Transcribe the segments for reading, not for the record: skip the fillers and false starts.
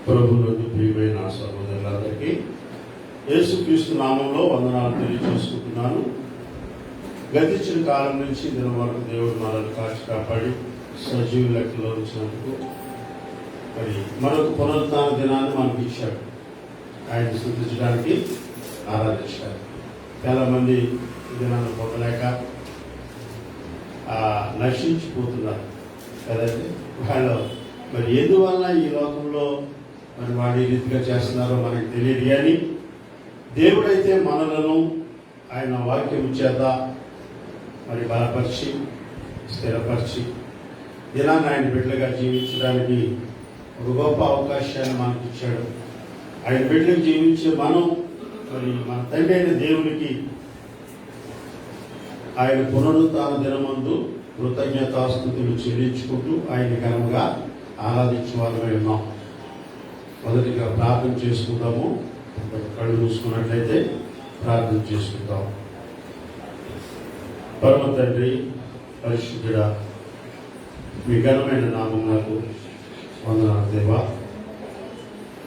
ప్రభువులకు ప్రియమైన సహోదరులందరికీ యేసుక్రీస్తు నామంలో వందనాలు తెలియజేసుకుంటున్నాను. గతించిన కాలం నుంచి దినం వరకు దేవుడు మనల్ని కాచి కాపాడి సజీవ లెక్కలో ఉంచినందుకు మరి మరొక పునరుత్థాన దినాన్ని మనకు ఇచ్చాడు. ఆయన స్తుతించడానికి, ఆరాధించడానికి. చాలా మంది ఈ దినాన్ని పొందలేక నశించిపోతున్నారు కదండి. వాళ్ళు మరి ఎందువల్ల ఈ లోకంలో మరి వాడి రీతిగా చేస్తున్నారో మనకి తెలియదు. కానీ దేవుడైతే మనలను ఆయన వాక్యం చేత మరి బలపరిచి స్థిరపరిచి దినాన్ని ఆయన బిడ్డలుగా జీవించడానికి ఒక గొప్ప అవకాశాన్ని మనకి ఇచ్చాడు. ఆయన బిడ్డలకు జీవించే మనం మరి మన తండ్రి అయిన దేవునికి ఆయన పునరుత్థాన దినమందు కృతజ్ఞతాస్తుతులు చెల్లించుకుంటూ ఆయన ఘనంగా ఆరాధించే వాళ్ళమై ఉన్నాం. మొదటిగా ప్రార్థన చేసుకుందాము. కళ్ళు మూసుకున్నట్లయితే ప్రార్థన చేసుకుందాం. పరమ తండ్రి, పరిశుద్ధుడా, మీ ఘనమైన నామమునకు వందనాలు దేవా.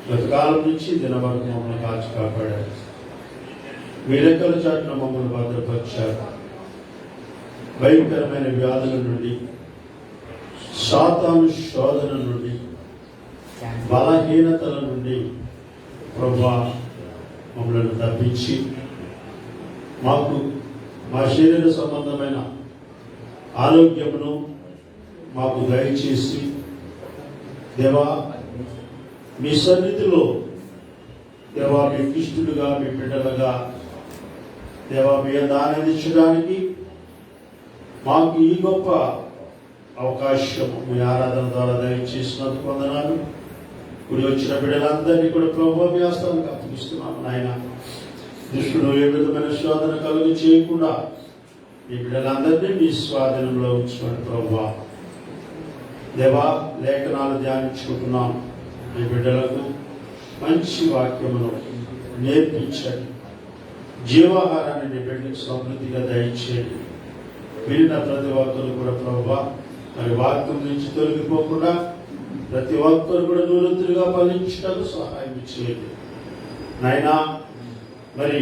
గతకాలం నుంచి దిన వరకు మమ్మల్ని కాచి కాపాడారు. మీ రెక్కల చాటున మమ్మల్ని భద్రపరిచారు. భయంకరమైన వ్యాధుల నుండి, సాతాను శోధన నుండి, బలహీనతల నుండి ప్రభువా మమ్మల్ని తప్పించి మాకు మా శరీర సంబంధమైన ఆరోగ్యమును మాకు దయచేసి దేవా మీ సన్నిధిలో దేవా మీ ఇష్టులుగా మీ బిడ్డలుగా దేవా మీ ఆనందించడానికి మాకు ఈ గొప్ప అవకాశం మీ ఆరాధన ద్వారా దయచేసినందుకు వందనాలు. ఇప్పుడు వచ్చిన బిడ్డలందరినీ కూడా ప్రభువా మీ హస్తానికి అప్పగిస్తున్నాను నాయన. దుష్టుడు ఏ విధమైన శోధన కలుగు చేయకుండా ఈ బిడ్డలందరినీ మీ స్వాధీనంలో ఉంచుకోండి ప్రభువా. దేవా, లేఖనాలు ధ్యానించుకుంటున్నాం. ఈ బిడ్డలకు మంచి వాక్యమును నేర్పించండి. జీవాహారాన్ని నీ బిడ్డలకు సమృద్ధిగా దయచేయండి. విన్న ప్రతి ఒక్కరు కూడా ప్రభువా మరి వాక్యం నుంచి తొలగిపోకుండా ప్రతి ఒక్కరు కూడా నిరంతరంగా ఫలించడానికి సహాయం చేయండి నాయనా. మరి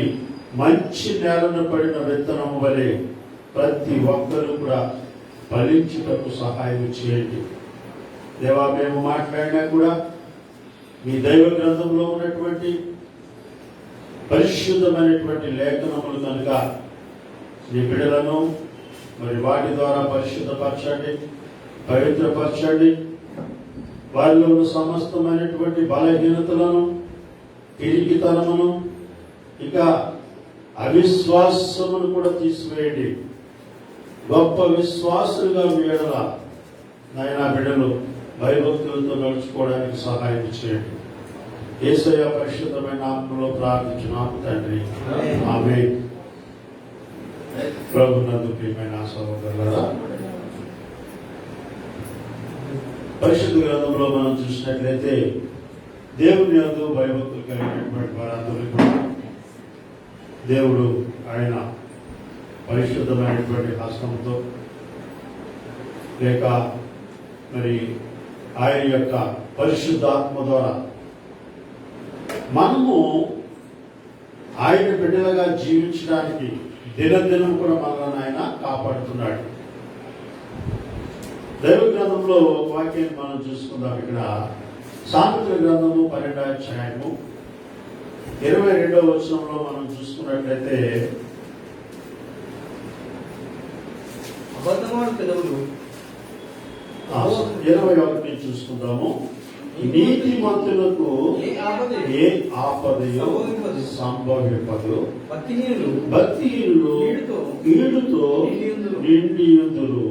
మంచి నేలన పడిన విత్తనం వలె ప్రతి ఒక్కరు కూడా ఫలించుటకు సహాయం చేయండి దేవా. మేము మాట్లాడినా కూడా మీ దైవ గ్రంథంలో ఉన్నటువంటి పరిశుద్ధమైనటువంటి లేఖనములు కనుక మీ బిడ్డలను మరి వాటి ద్వారా పరిశుద్ధపరచండి, పవిత్రపరచండి. వారిలో ఉన్న సమస్తమైనటువంటి బలహీనతలను, పిరికితనమును, ఇక అవిశ్వాసమును కూడా తీసివేయండి. గొప్ప విశ్వాసులుగా వీడల నాయనా బిడ్డలు భయభక్తులతో నడుచుకోవడానికి సహాయం చేయండి. యేసయ్య పరిశుద్ధమైన నామములో ప్రార్థించున్నాము తండ్రి, ఆమేన్. ప్రభునందు ప్రియమైన సహోదరులారా, పరిశుద్ధ గ్రంథంలో మనం చూసినట్లయితే దేవుని యందు భయభక్తులు కలిగినటువంటి వారందరూ కూడా దేవుడు ఆయన పరిశుద్ధమైనటువంటి హస్తంతో లేక మరి ఆయన యొక్క పరిశుద్ధాత్మ ద్వారా మనము ఆయన బిడ్డలుగా జీవించడానికి దినదినం కూడా మనల్ని ఆయన కాపాడుతున్నాడు. దైవ గ్రంథంలో ఒక వాక్యాన్ని మనం చూసుకుందాం. ఇక్కడ సామెతల గ్రంథము 12వ అధ్యాయము 22వ వచనంలో మనం చూసుకున్నట్లయితే 21 చూసుకుందాము. నీతిమంతులకు ఏ ఆపదయో సంభవింపదు, భక్తిహీనులు కీడుతో నిండియుందురు.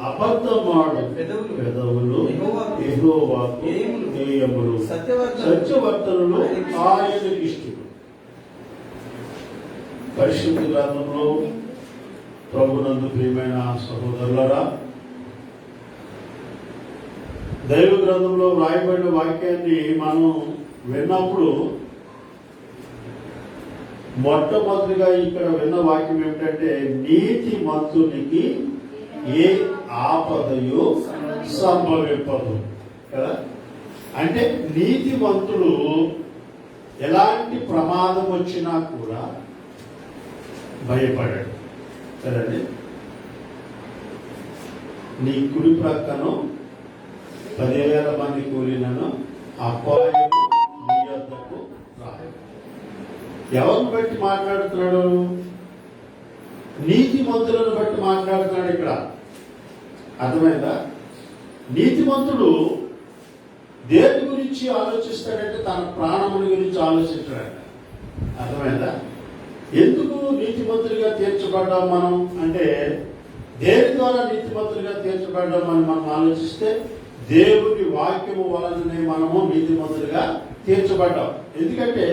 అబద్ధమాడు పెదవులు యెహోవాకు హేయములు, సత్యవర్తనులు ఆయనకు ఇష్టలు. పరిశుద్ధ గ్రంథంలో ప్రభునందు ప్రియమైన సహోదరులారా, దైవ గ్రంథంలో వ్రాయబడిన వాక్యాన్ని మనం విన్నప్పుడు మొట్టమొదటిగా ఇక్కడ విన్న వాక్యం ఏమిటంటే నీతి మంతునికి ఏ ఆపదయో సంభవింపదు కదా. అంటే నీతిమంతుడు ఎలాంటి ప్రమాదం వచ్చినా కూడా భయపడాడు కదండి. నీ కుడి ప్రక్కను 10,000 మంది కూలినను అపాయము నీ యొద్దకు రాదు. ఎవరిని బట్టి మాట్లాడుతున్నాడు? నీతిమంతులను బట్టి మాట్లాడుతున్నాడు ఇక్కడ. అర్థమైందా? నీతిమంతుడు దేని గురించి ఆలోచిస్తాడంటే తన ప్రాణముల గురించి ఆలోచించాడంట. అర్థమైందా? ఎందుకు నీతిమంతులుగా తీర్చబడ్డాం మనం అంటే, దేని ద్వారా నీతిమంతులుగా తీర్చబడ్డాం అని మనం ఆలోచిస్తే దేవుని వాక్యము వలననే మనము నీతిమంతులుగా తీర్చబడ్డాం. ఎందుకంటే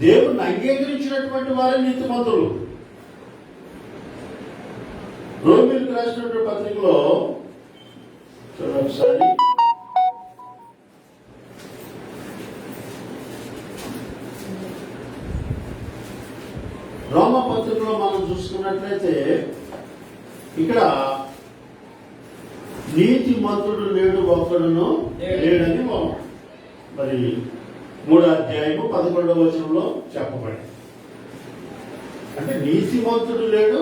దేవుణ్ణి అంగీకరించినటువంటి వారే నీతిమంతులు. రోమీయులకు రాసినటువంటి పత్రికలో చూడండి ఒకసారి, రోమ పత్రికలో మనం చూసుకున్నట్లయితే ఇక్కడ నీతిమంతుడు లేడు ఒక్కడును లేడని మరి 3వ అధ్యాయము 11వ వచనంలో చెప్పబడింది. అంటే నీతిమంతుడు లేడు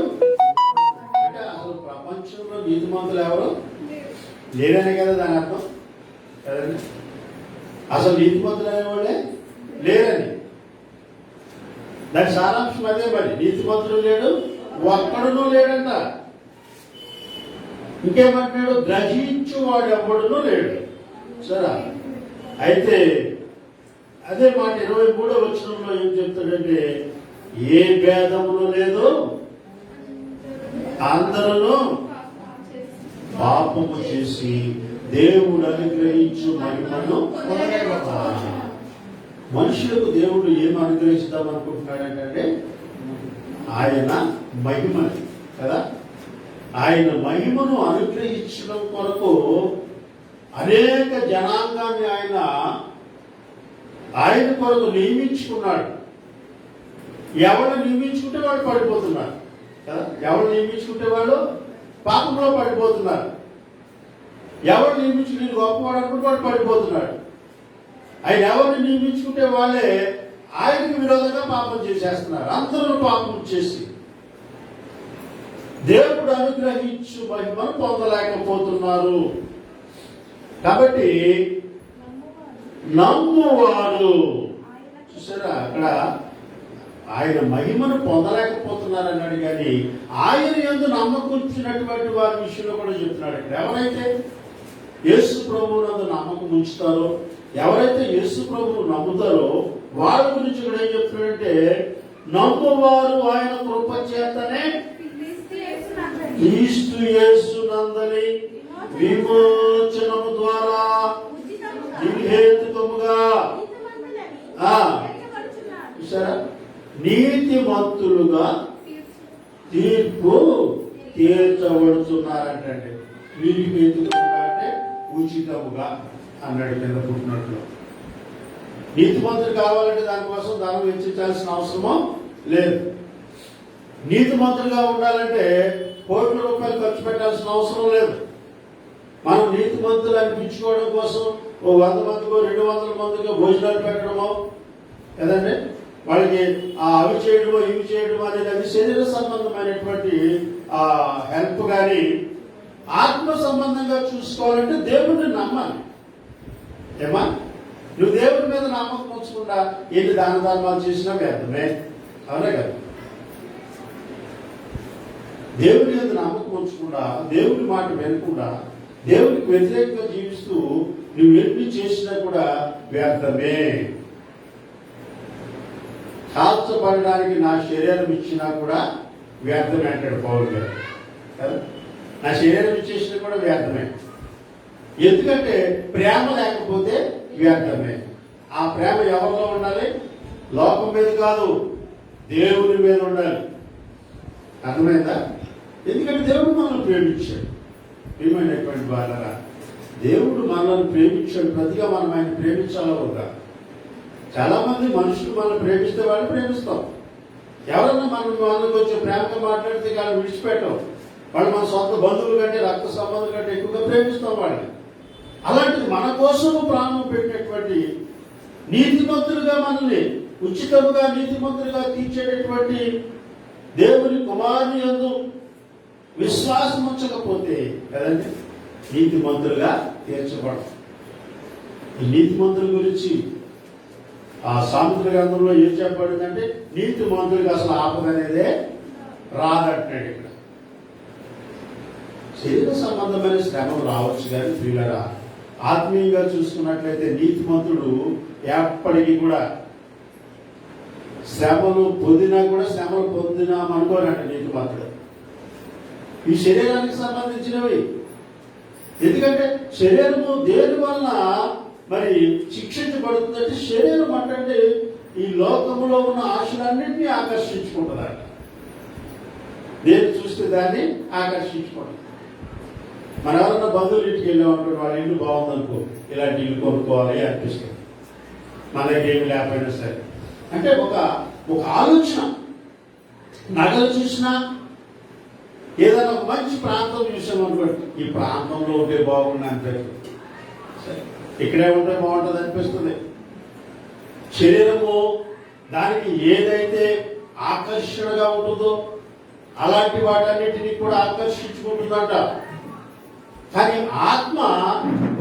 అంటే అసలు ప్రపంచంలో నీతిమంతులు ఎవరు లేరనే కదా దాని అర్థం కదండి. అసలు నీతిమంతులు అనేవాళ్ళే లేరని దాని సారాంశం అదే. మరి నీతిమంతుడు లేడు ఒక్కడును లేడంట. ఇంకేమంటున్నాడు? గ్రహించువాడు ఎవ్వడునూ లేడు. సరే, అయితే అదే మాట 23వ వచనంలో ఏం చెప్తాడంటే, ఏ భేదములు లేదు, అందరూ పాపము చేసి దేవుడు అనుగ్రహించు మహిమను మనుషులకు దేవుడు ఏం అనుగ్రహిస్తాం అనుకుంటున్నాడంటే ఆయన మహిమని కదా. ఆయన మహిమను అనుగ్రహించడం కొరకు అనేక జనాంగాన్ని ఆయన కొరకు నియమించుకున్నాడు. ఎవరు నియమించుకుంటే వాడు పడిపోతున్నాడు కదా. ఎవరు నియమించుకుంటే వాడు పాపంలో పడిపోతున్నారు. ఎవరు నియమించుకుని గొప్పవాడు అనుకుంటే వాడు పడిపోతున్నాడు. ఆయన ఎవరిని నియమించుకుంటే వాళ్ళే ఆయనకు విరోధంగా పాపం చేసేస్తున్నారు. అందరూ పాపం చేసి దేవుడు అనుగ్రహించు మహిమను పొందలేకపోతున్నారు. కాబట్టి నమ్మువారు చూసారా, అక్కడ ఆయన మహిమను పొందలేకపోతున్నారు అన్నాడు. కానీ ఆయన యందు నమ్మకం ఉంచినటువంటి వారి విషయంలో కూడా చెప్తున్నాడు. ఇక్కడ ఎవరైతే యేసు ప్రభువునందు నమ్మకం ఉంచుతారో, ఎవరైతే యేసు ప్రభువు నమ్ముతారో వాళ్ళ గురించి కూడా ఏం చెప్తున్నాడంటే, నమ్మువారు ఆయన కృప చేతనే క్రీస్తు యేసునందలి విమోచనము ద్వారా నిర్హేతుకముగా నీతిమంతులుగా తీర్పు తీర్చబడుతున్నారంటే, నిర్హేతుకముగా అంటే ఉచితముగా అన్నాడు కింద పుట్టినట్లు. నీతిమంతులు కావాలంటే దానికోసం ధనం వెచ్చించాల్సిన అవసరమో లేదు. నీతిమంతులుగా ఉండాలంటే కోట్ల రూపాయలు ఖర్చు పెట్టాల్సిన అవసరం లేదు. మనం నీతిమంతులు అనిపించుకోవడం కోసం 100 మందికో 200 మందికో భోజనాలు పెట్టడమో కదండి, వాళ్ళకి అవి చేయడమో ఇవి చేయడమో అనేది అది శరీర సంబంధమైనటువంటి హెల్ప్. కానీ ఆత్మ సంబంధంగా చూసుకోవాలంటే దేవుడిని నమ్మాలి. ఏమా, నువ్వు దేవుడి మీద నమ్మకం ఉంచకుండా ఎన్ని దాన ధర్మాలు చేసినా వ్యర్థమే. అవునే కదా. దేవుడి మీద నమ్మకం ఉంచకుండా, దేవుడి మాట వినకుండా, దేవుడికి వ్యతిరేకంగా జీవిస్తూ నువ్వు ఎన్ని చేసినా కూడా వ్యర్థమే. కాల్చబడడానికి నా శరీరం ఇచ్చినా కూడా వ్యర్థమే అంటాడు పౌలు గారు కదా. నా శరీరం ఇచ్చేసినా కూడా వ్యర్థమే. ఎందుకంటే ప్రేమ లేకపోతే వ్యర్థమే. ఆ ప్రేమ ఎవరిలో ఉండాలి? లోకం మీద కాదు, దేవుని మీద ఉండాలి. అర్థమైందా? ఎందుకంటే దేవుడు మనల్ని ప్రేమించాడు. ఏమైనటువంటి వాళ్ళరా, దేవుడు మనల్ని ప్రేమించాడు. ప్రతిగా మనం ఆయన ప్రేమించాలో వద్దా? చాలా మంది మనుషులు మనల్ని ప్రేమిస్తే వాళ్ళు ప్రేమిస్తాం. ఎవరన్నా మనకు కొంచెం ప్రేమగా మాట్లాడితే వాళ్ళు విడిచిపెట్టాం. వాళ్ళు మన సొంత బంధువుల కంటే, రక్త సంబంధుల కంటే ఎక్కువగా ప్రేమిస్తాం వాళ్ళని. అలాంటిది మన కోసము ప్రాణం పెట్టినటువంటి నీతిమంతులుగా మనల్ని ఉచితముగా నీతిమంతులుగా తీర్చేటటువంటి దేవుని కుమారుని యందు విశ్వాసం ఉంచకపోతే కదండి నీతిమంతులుగా తీర్చబడం. ఈ నీతిమంతుల గురించి ఆ సామెతల గ్రంథంలో ఏం చెప్పబడిందంటే నీతిమంతులకు అసలు ఆపద అనేదే రాదంటున్నాడు. ఇక్కడ శరీర సంబంధమైన శ్రమలు రావచ్చు కానీ ప్రియులరా, ఆత్మీయంగా చూసుకున్నట్లయితే నీతిమంతుడు ఎప్పటికీ కూడా శ్రమలు పొందినా కూడా శ్రమలు పొందినామనుకోనంట నీతిమంతుడు. ఈ శరీరానికి సంబంధించినవి. ఎందుకంటే శరీరము దేని వలన మరి శిక్షించబడుతుందంటే శరీరం అంటే ఈ లోకంలో ఉన్న ఆశలన్నింటినీ ఆకర్షించుకుంటుందట. దేన్ని చూస్తే దాన్ని ఆకర్షించుకుంటుంది. మన ఎవరన్నా బంధువులు ఇంటికి వెళ్ళామనుకో, వాళ్ళ ఇల్లు బాగుందనుకో, ఇలాంటి ఇల్లు కొనుక్కోవాలి అనిపిస్తుంది. మన దగ్గర ఏమి లేకపోయినా సరే అంటే ఒక ఆలోచన. నగలు చూసినా ఏదైనా ఒక మంచి ప్రాంతం చూసాం అనుకోండి, ఈ ప్రాంతంలో ఉంటే బాగుంది అనిపిస్తుంది, ఇక్కడే ఉంటే బాగుంటుంది అనిపిస్తుంది. శరీరము దానికి ఏదైతే ఆకర్షణగా ఉంటుందో అలాంటి వాటన్నిటినీ కూడా ఆకర్షించుకుంటుందంట. కానీ ఆత్మ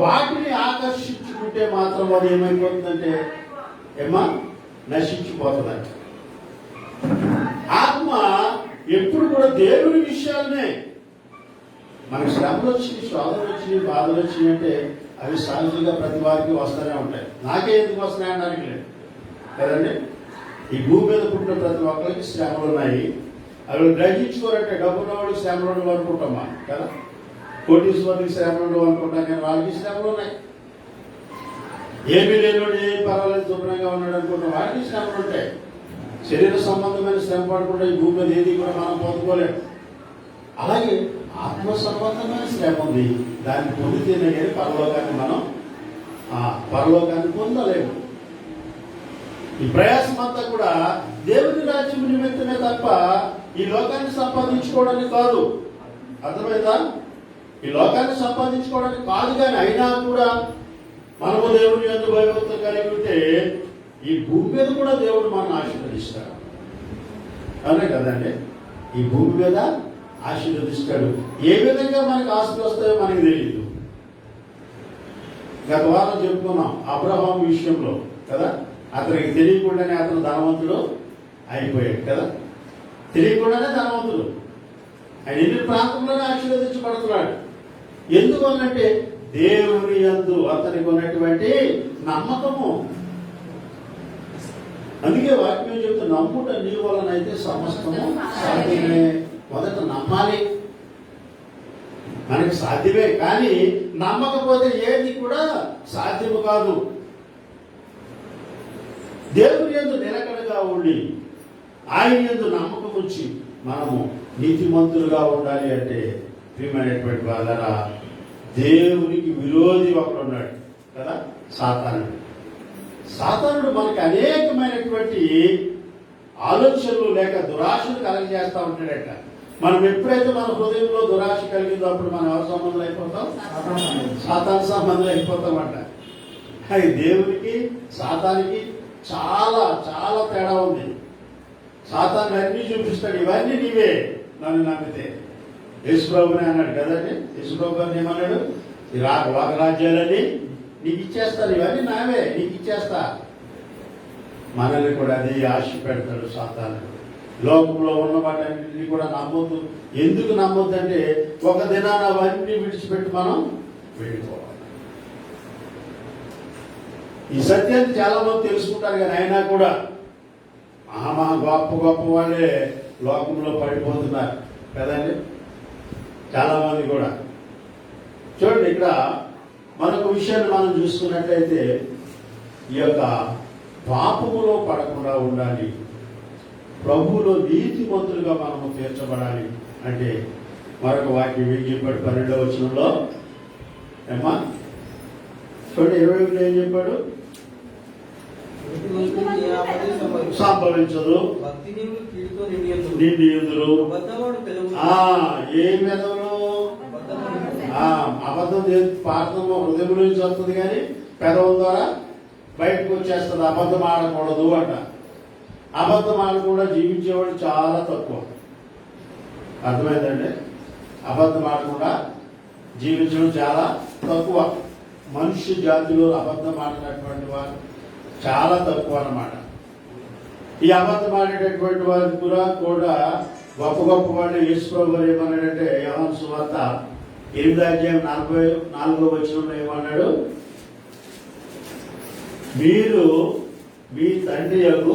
వాటిని ఆకర్షించుకుంటే మాత్రం అది ఏమైపోతుందంటే నశించిపోతుందంట. ఆత్మ ఎప్పుడు కూడా దేవుని విషయాలనే. మనకి శ్రమలు వచ్చినాయి, శోధనలు వచ్చినాయి, బాధలు వచ్చినాయి అంటే అవి సహజంగా ప్రతి వారికి వస్తూనే ఉంటాయి. నాకే ఎందుకు వస్తున్నాయి అనడానికి లేదు కదండి. ఈ భూమి మీద పుట్టిన ప్రతి ఒక్కరికి శ్రమలు ఉన్నాయి. అవి గ్రహించుకోరంటే డబ్బున్న వాడికి శ్రమలు ఉండవు అనుకుంటాం మనం కదా. కోటీశ్వరుడికి శ్రమలు ఉండవు అనుకుంటాం, కానీ వాళ్ళకి శ్రమలు ఉన్నాయి. ఏమీ లేనివాడు ఏం పర్వాలేదు శుభ్రంగా ఉన్నాడు అనుకుంటాం, వాడికి శ్రమలు ఉంటాయి. శరీర సంబంధమైన శ్రమ పడకుండా ఈ భూమి మీద ఏది కూడా మనం పొందుకోలేము. అలాగే ఆత్మ సంబంధమైన శ్రమ ఉంది, దాన్ని పొందితేనే కానీ పరలోకాన్ని పొందలేము. ఈ ప్రయాసం అంతా కూడా దేవుని రాజ్యం నిమిత్తమే తప్ప ఈ లోకాన్ని సంపాదించుకోవడానికి కాదు. అర్థమైందా? ఈ లోకాన్ని సంపాదించుకోవడానికి కాదు. కానీ అయినా కూడా మనము దేవుని యందు భయభక్తులు కలిగి ఉంటే ఈ భూమి మీద కూడా దేవుడు మనల్ని ఆశీర్వదిస్తాడు. అవునే కదండి, ఈ భూమి మీద ఆశీర్వదిస్తాడు. ఏ విధంగా మనకు ఆస్తులు వస్తాయో మనకి తెలియదు. గత వారం చెప్పుకున్నాం అబ్రహాం విషయంలో కదా. అతనికి తెలియకుండానే అతను ధనవంతుడు అయిపోయాడు కదా. తెలియకుండానే ధనవంతుడు ఆయన ఎన్ని ప్రాంతంలోనే ఆశీర్వదించబడుతున్నాడు. ఎందువల్లంటే దేవుని యందు అతనికి ఉన్నటువంటి నమ్మకము. అందుకే వాక్యం చెప్తే నమ్ముట నీ వలనైతే సమస్తము సాధ్యమే. మొదట నమ్మాలి, మనకి సాధ్యమే. కానీ నమ్మకపోతే ఏది కూడా సాధ్యము కాదు. దేవుని యందు నిలకడగా ఉండి ఆయన యందు నమ్మకం ఉంచి మనము నీతిమంతులుగా ఉండాలి అంటే ప్రియమైనటువంటి వాళ్ళరా, దేవునికి విరోధి ఒకడు ఉన్నాడు కదా, సాతానుడు. సాతానుడు మనకి అనేకమైనటువంటి ఆలోచనలు లేక దురాశలు కలగజేస్తా ఉంటాడట. మనం ఎప్పుడైతే మన హృదయంలో దురాశ కలిగిందో అప్పుడు మనం ఎవరి సంబంధం అయిపోతాం? సాతాను సంబంధం అయిపోతామంట. అది దేవునికి సాతానికి చాలా చాలా తేడా ఉంది. సాతాను అన్ని చూపిస్తాడు, ఇవన్నీ నీవే నన్ను నమ్మితే. యేసుప్రభుని అన్నాడు కదండి. యేసుప్రభు గారిని ఏమన్నాడు? ఈ రాజ్యాలన్నీ నీకు ఇచ్చేస్తాను, ఇవన్నీ నావే, నీకు ఇచ్చేస్తా. మనల్ని కూడా అదే ఆశ పెడతాడు సాతాను. లోకంలో ఉన్న వాటిని కూడా నమ్మొద్దు. ఎందుకు నమ్మొద్దంటే ఒక దినాన అవన్నీ విడిచిపెట్టి మనం వెళ్ళిపోవాలి. ఈ సత్యాన్ని చాలా మంది తెలుసుకుంటారు, కానీ అయినా కూడా మహా గొప్ప గొప్ప వాళ్ళే లోకంలో పడిపోతున్నారు కదండి. చాలా మంది కూడా చూడండి, ఇక్కడ మరొక విషయాన్ని మనం చూసుకున్నట్లయితే ఈ యొక్క పాపములో పడకుండా ఉండాలి, ప్రభువులో నీతిమంతులుగా మనము తీర్చబడాలి అంటే మరొక వాక్యం ఏం చెప్పాడు? 12వ వచనంలో ఏమా చూడండి, 21 ఏం చెప్పాడు? సంభవించదు, నిండి ఎందురు. ఏ మెదవులు? అబద్ధం పాడటం హృదయం నుంచి వస్తుంది కానీ పెదవుల ద్వారా బయటకు వచ్చేస్తుంది. అబద్ధం ఆడకూడదు అంట. అబద్ధం ఆడకుండా జీవించేవాడు చాలా తక్కువ. అర్థమైందండి? అబద్ధం ఆడకుండా జీవించడం చాలా తక్కువ. మనుష్య జాతిలో అబద్ధం ఆడినటువంటి వారు చాలా తక్కువ అన్నమాట. ఈ అబద్ధం ఆడేటటువంటి వారి కూడా గొప్ప గొప్ప వాళ్ళు యేసుప్రభు గారు ఏమన్నాడంటే, యోహాను సువార్త 8:44 ఏమన్నాడు? మీరు మీ తండ్రి యొక్క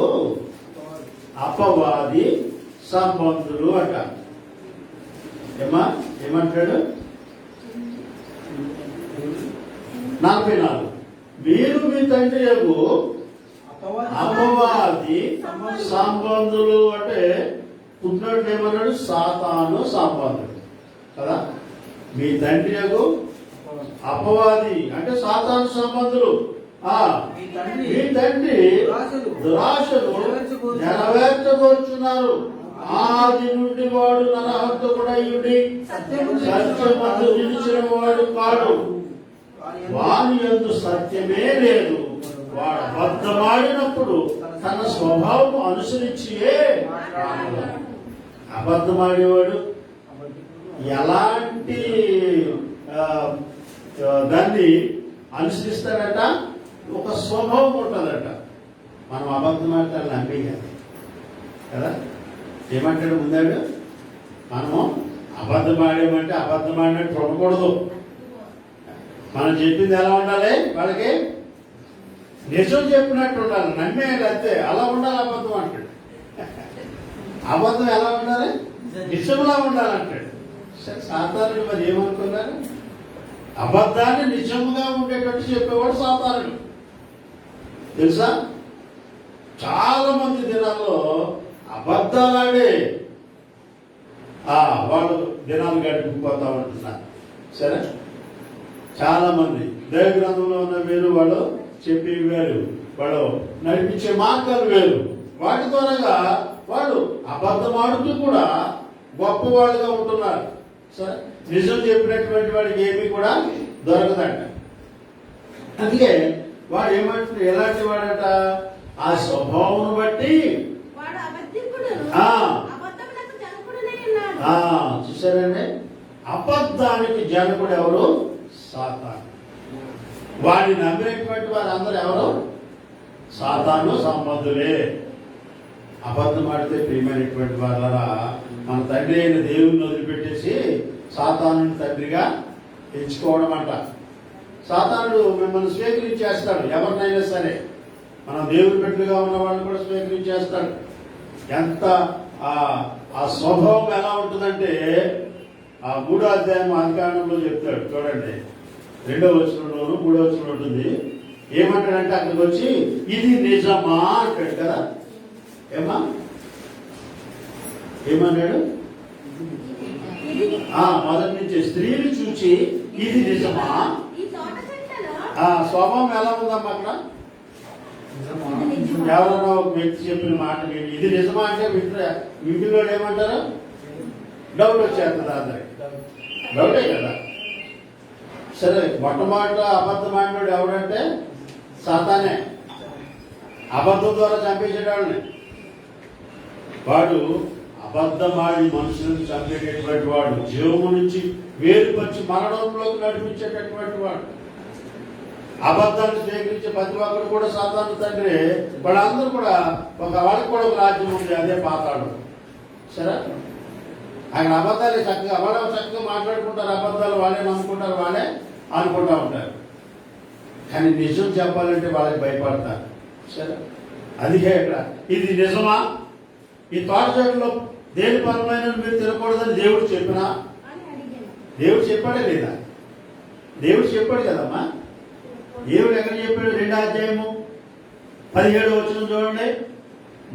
అపవాది సంబంధులు అంట. ఏమంటాడు? 44 మీరు మీ తండ్రి యొక్క అపవాది సంబంధులు అంటే పుట్టినట్టు ఏమన్నాడు? సాతాను సంబంధుడు కదా. మీ తండ్రి యొక్క అపవాది అంటే సాతాను సంబంధులు. మీ తండ్రి దురాశలు నెరవేర్చబోతున్నారు. ఆది నుండి వాడు నరహంతకుడయుడి సత్యమందు నిలిచిన వాడు కాడు. వాని యందు సత్యమే లేదు. వాడు అబద్ధమాడినప్పుడు తన స్వభావం అనుసరించియే. అబద్ధమాడేవాడు ఎలాంటి దాన్ని అనుసరిస్తాడట? ఒక స్వభావం ఉంటుందట. మనం అబద్ధమాడితే నమ్మేయాలి కదా. ఏమంటాడు ముందాడు? మనము అబద్ధమాడేమంటే అబద్ధమాడినట్టు చూడకూడదు. మనం చెప్పింది ఎలా ఉండాలి? వాళ్ళకి నిజం చెప్పినట్టు ఉండాలి, నమ్మేయాలి అంతే. అలా ఉండాలి అబద్ధం అంటాడు. అబద్ధం ఎలా ఉండాలి? నిజంలా ఉండాలంటాడు. సాధారణ మరి ఏమనుకున్నారు? అబద్ధాన్ని నిజంగా ఉండేటట్టు చెప్పేవాడు సాధారణుడు. తెలుసా? చాలా మంది దినాల్లో అబద్ధాలాడే వాళ్ళు దినాలు గడిపిపోతా ఉంటున్నారు. సరే, చాలా మంది దైవ గ్రంథంలో ఉన్న వేరు, వాళ్ళు చెప్పే వేరు, వాళ్ళు నడిపించే మార్గాలు వేరు. వాటి ద్వారాగా వాళ్ళు అబద్ధం ఆడుతూ కూడా గొప్పవాళ్ళుగా ఉంటున్నారు. సరే, నిజం చెప్పినటువంటి వాడికి ఏమీ కూడా దొరకదంట. అందుకే వాడు ఏమంటాడు? ఎలాంటి వాడట? ఆ స్వభావం బట్టి చూసారండి, అబద్ధానికి జనకుడు ఎవరు? సాతాను. వాడిని నమ్మినటువంటి వారందరూ ఎవరు? సాతాను సంబంధులే. అబద్ధం ఆడితే ప్రియమైనటువంటి వాళ్ళరా, మన తండ్రి అయిన దేవుని వదిలిపెట్టేసి సాతాను తండ్రిగా ఎంచుకోవడం అంట. సాతానుడు మిమ్మల్ని స్వీకరించేస్తాడు. ఎవరినైనా సరే మనం దేవుని బిడ్డలుగా ఉన్న వాళ్ళని కూడా స్వీకరించేస్తాడు. ఎంత ఆ స్వభావం ఎలా ఉంటుందంటే 3వ అధ్యాయం ఆదికాండంలో చెప్తాడు. చూడండి, 2వ వచనంలోను 3వ వచనంలో ఉంటుంది. ఏమంటాడంటే అక్కడికి వచ్చి ఇది నిజమా అంటాడు కదా. ఏమన్నాడు? మొదటి నుంచి స్త్రీని చూచి ఇది నిజమా. స్వభావం ఎలా ఉందమ్మా అక్కడ? ఎవరన్నా ఒక వ్యక్తి చెప్పిన మాట ఇది నిజమా అంటే ఇంటిలో ఏమంటారు? డౌట్ వచ్చేస్తుంది అందరికి. డౌటే కదా. సరే, మొట్టమొదట అబద్ధం ఆడినాడు ఎవడంటే సాతానే. అబద్ధం ద్వారా చంపేసేవాడిని. వాడు అబద్ధమాడి మనుషులను చంపేటటువంటి వాడు, జీవము నుంచి వేరుపరిచి మరణంలోకి నడిపించేటటువంటి వాడు. అబద్ధాన్ని స్వీకరించే ప్రతి ఒక్కరు కూడా సాతాను తండ్రి. వాళ్ళందరూ కూడా వాళ్ళకి కూడా ఒక రాజ్యం ఉంది, అదే పాతాడు. సరే, ఆయన అబద్ధాలే చక్కగా వాళ్ళ చక్కగా మాట్లాడుకుంటారు. అబద్ధాలు వాళ్ళే నమ్ముకుంటారు, వాళ్ళే అనుకుంటా ఉంటారు. కానీ నిజం చెప్పాలంటే వాళ్ళకి భయపడతారు. సరే, అందుకే ఇక్కడ ఇది నిజమా? ఈ తోట చెట్టులో దేని పరమైన మీరు తినకూడదని దేవుడు చెప్పినా? దేవుడు చెప్పాడే లేదా? దేవుడు చెప్పాడు కదమ్మా. దేవుడు ఎక్కడ చెప్పాడు? 2వ అధ్యాయము 17వ వచనం చూడండి.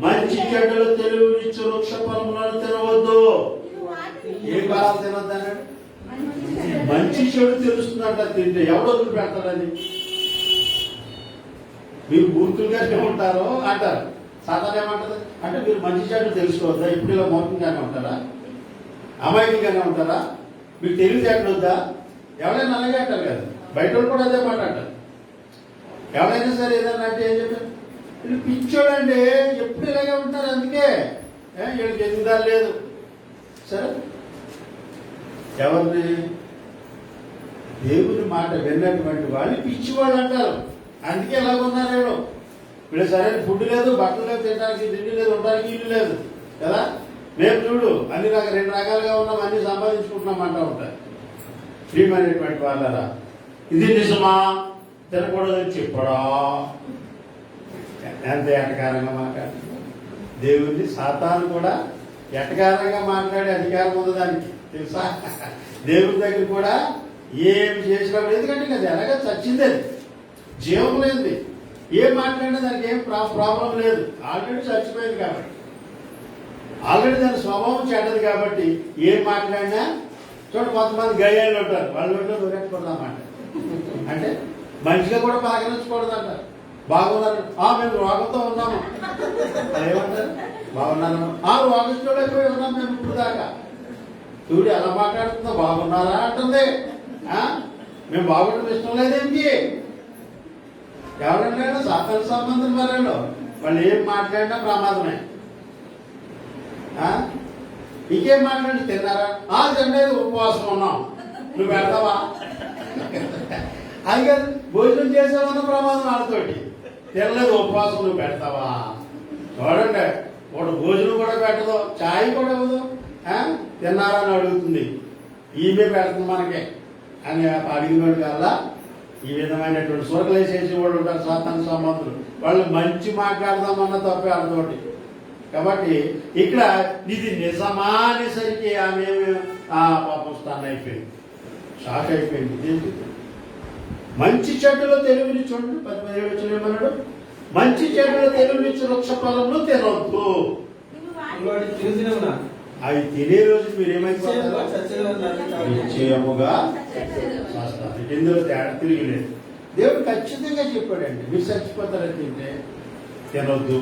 మంచి చెడ్డలు తెలివినిచ్చు వృక్ష ఫలములను తినవద్దు. ఏ కాలాలు తినద్దు అన్నాడు? మంచి చెడు తెలుస్తుందంట తింటే. ఎవడో వదిలి పెడతాడని? మీరు మూర్ఖులుగానే ఉంటారు అంటారు. సాధారణ ఏమంటారు అంటే మీరు మంచి చెడు తెలుసుకోవద్దా? ఇప్పుడు ఇలా మౌనంగానే ఉంటారా? అమాయకంగానే ఉంటారా? మీకు తెలివితేటలు వద్దా? ఎవరైనా అలాగే అంటారు కదా, బయట వాళ్ళు కూడా అదే మాట అంటారు. ఎవరైనా సరే ఏదన్నా అంటే ఏం చెప్పారు, వీళ్ళు పిచ్చోడండి, ఎప్పుడు ఇలాగే ఉంటారు, అందుకే వీళ్ళకి ఎదుగుదల లేదు. సరే, ఎవరిని? దేవుని మాట విన్నటువంటి వాళ్ళు పిచ్చివాళ్ళు అంటారు, అందుకే ఎలాగున్నారు వీళ్ళు. వీళ్ళు సరైన ఫుడ్ లేదు, బట్టలు లేదు, తినడానికి తిండి లేదు, ఉండడానికి ఇల్లు లేదు కదా. మేము చూడు అన్ని రెండు రకాలుగా ఉన్నాం, అన్ని సంపాదించుకుంటున్నాం అంటూ ఉంటారు. ప్రియమైనటువంటి వాళ్ళరా, ఇది నిజమా? తినకూడదని చెప్పడా? ఎంత ఎటకారంగా మాట్లాడుతుంది దేవుణ్ణి. సాతాను కూడా ఎటకారంగా మాట్లాడే అధికారం ఉంది దానికి, తెలుసా? దేవుడి దగ్గర కూడా ఏమి చేసినప్పుడు, ఎందుకంటే అది ఎలాగ చచ్చింది, అది జీవం లేదు, ఏం మాట్లాడినా దానికి ఏం ప్రాబ్లం లేదు, ఆల్రెడీ చచ్చిపోయింది కాబట్టి, ఆల్రెడీ దాని స్వభావం చెడ్డది కాబట్టి ఏం మాట్లాడినా. చూడండి, కొంతమంది గయ్యాళ్ళు ఉంటారు, వాళ్ళు ఉంటారు ఊరెట్టుకుందామాట అంటే మంచిగా కూడా పలకరించకూడదు అంటారు. బాగున్నారు, మేము రోగంతో ఉన్నాము, ఏమంటారు? బాగున్నాను, రోగంతో అయిపోయి ఉన్నాం మేము ఇప్పుడు దాకా. చూడు ఎలా మాట్లాడుతుందో, బాగున్నారా అంటుంది. మేము బాగుండడం ఇష్టం లేదేంటి? ఎవరంటే సాతాను సంబంధం మరేలో వాళ్ళు ఏం మాట్లాడినా ప్రమాదమే. ఇంకేం మాట్లాడి తిన్నారా? తినలేదు, ఉపవాసం ఉన్నాం. నువ్వు పెడతావా? అది కాదు, భోజనం చేసామన్న ప్రమాదం వాళ్ళతోటి. తినలేదు, ఉపవాసం, నువ్వు పెడతావా? చూడండి, ఒకటి భోజనం కూడా పెట్టదు, ఛాయ్ కూడా ఇవ్వదు. తిన్నారా అని అడుగుతుంది, ఈమె పెడుతుంది మనకే అని అడిగిన కల్లా ఈ విధమైనటువంటి సురకలేసేసి వాళ్ళు ఉంటారు సాతాను సంబంధులు. వాళ్ళు మంచి మాట్లాడదామన్న తప్పే వాళ్ళతోటి. కాబట్టి ఇక్కడ ఇది నిజమా అనేసరికి ఆమె పాపం స్థానం అయిపోయింది, షాక్ అయిపోయింది. ఇదేంటి? మంచి చెడ్డలో తెలివిని చూడండి, 17 ఏమన్నాడు? మంచి చెడ్డలో తెలివినిచ్చి వృక్ష ఫలములు తినొద్దు. అవి తినే రోజు మీరేమైపోతారు? నిశ్చయముగా ఇందులో తేడా తిరిగిలేదు. దేవుడు ఖచ్చితంగా చెప్పాడండి, మీరు చచ్చిపోతారని తింటే తినొద్దు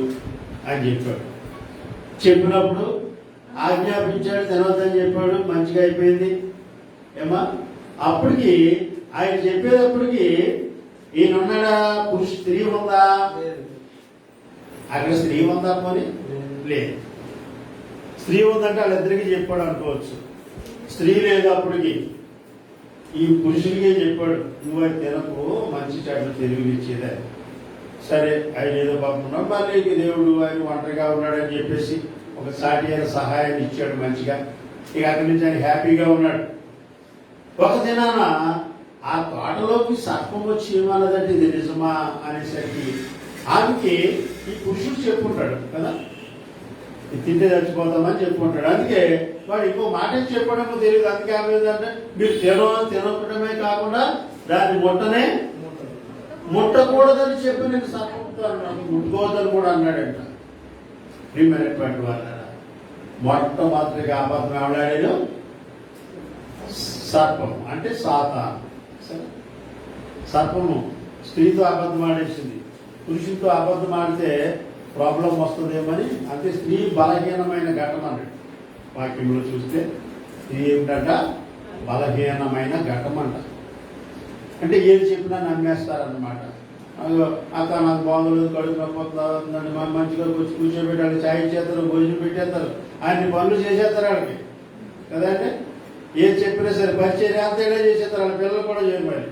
అని చెప్పాడు. చెప్పినప్పుడు ఆజ్ఞాపించాడు, తినొద్దని చెప్పాడు, మంచిగా అయిపోయింది ఏమా. అప్పటికి ఆయన చెప్పేటప్పటికి ఈయన ఉన్నాడా? స్త్రీ ఉందా అక్కడ? స్త్రీ ఉందా? పోనీ లేదు. స్త్రీ ఉందంటే వాళ్ళిద్దరికీ చెప్పాడు అనుకోవచ్చు. స్త్రీ లేదు అప్పటికి, ఈ పురుషుడికే చెప్పాడు, నువ్వు అది తినకు, మంచి చెడ్డలు తెలివినిచ్చేదే. సరే, ఆయన ఏదో పంపున్నాడు, మళ్ళీ దేవుడు ఆయన ఒంటరిగా ఉన్నాడని చెప్పేసి ఒక సాటి అయిన సహాయాన్ని ఇచ్చాడు మంచిగా. ఇక అక్కడి నుంచి ఆయన హ్యాపీగా ఉన్నాడు. ఒక దినాన ఆ తోటలోకి సర్పం వచ్చి ఏమన్నదంటే ఇది నిజమా అనేసరికి ఆమెకి ఈ పురుషుడు చెప్పుకుంటాడు కదా, ఇది తింటే చచ్చిపోతామని చెప్పుకుంటాడు. అందుకే వాడు ఇంకో మాట చెప్పడమో తెలియదు. అందుకే ఆమె ఏంటంటే మీరు తినకడమే కాకుండా దాన్ని ముట్టకూడదని చెప్పి నేను సర్పంతో ముట్టుకోవద్దని కూడా అన్నాడంట. ప్రియమైనటువంటి వాళ్ళ మొట్టమొదటిగా అబద్ధం ఎవడాడాడు? సర్పం అంటే సాతాను. సర్పము స్త్రీతో అబద్ధం ఆడేసింది, పురుషులతో అబద్ధం ఆడితే ప్రాబ్లం వస్తుందేమని. అంటే స్త్రీ బలహీనమైన ఘటన అన్నాడు వాక్యంలో చూస్తే. స్త్రీ ఏమిటంట? బలహీనమైన ఘటం అంట. అంటే ఏది చెప్పినా నమ్మేస్తారన్నమాట. అక్క నాకు బాగుండదు, కడుపు నొప్పి, మంచిగా వచ్చి కూర్చోబెట్టాలి, ఛాయ్ చేస్తారు, భోజనం పెట్టేస్తారు, అన్ని పనులు చేసేస్తారు వాళ్ళకి కదంటే. ఏది చెప్పినా సరే పరిచయం అంతా ఇలా చేసేస్తారు, వాళ్ళ పిల్లలు కూడా చేయమని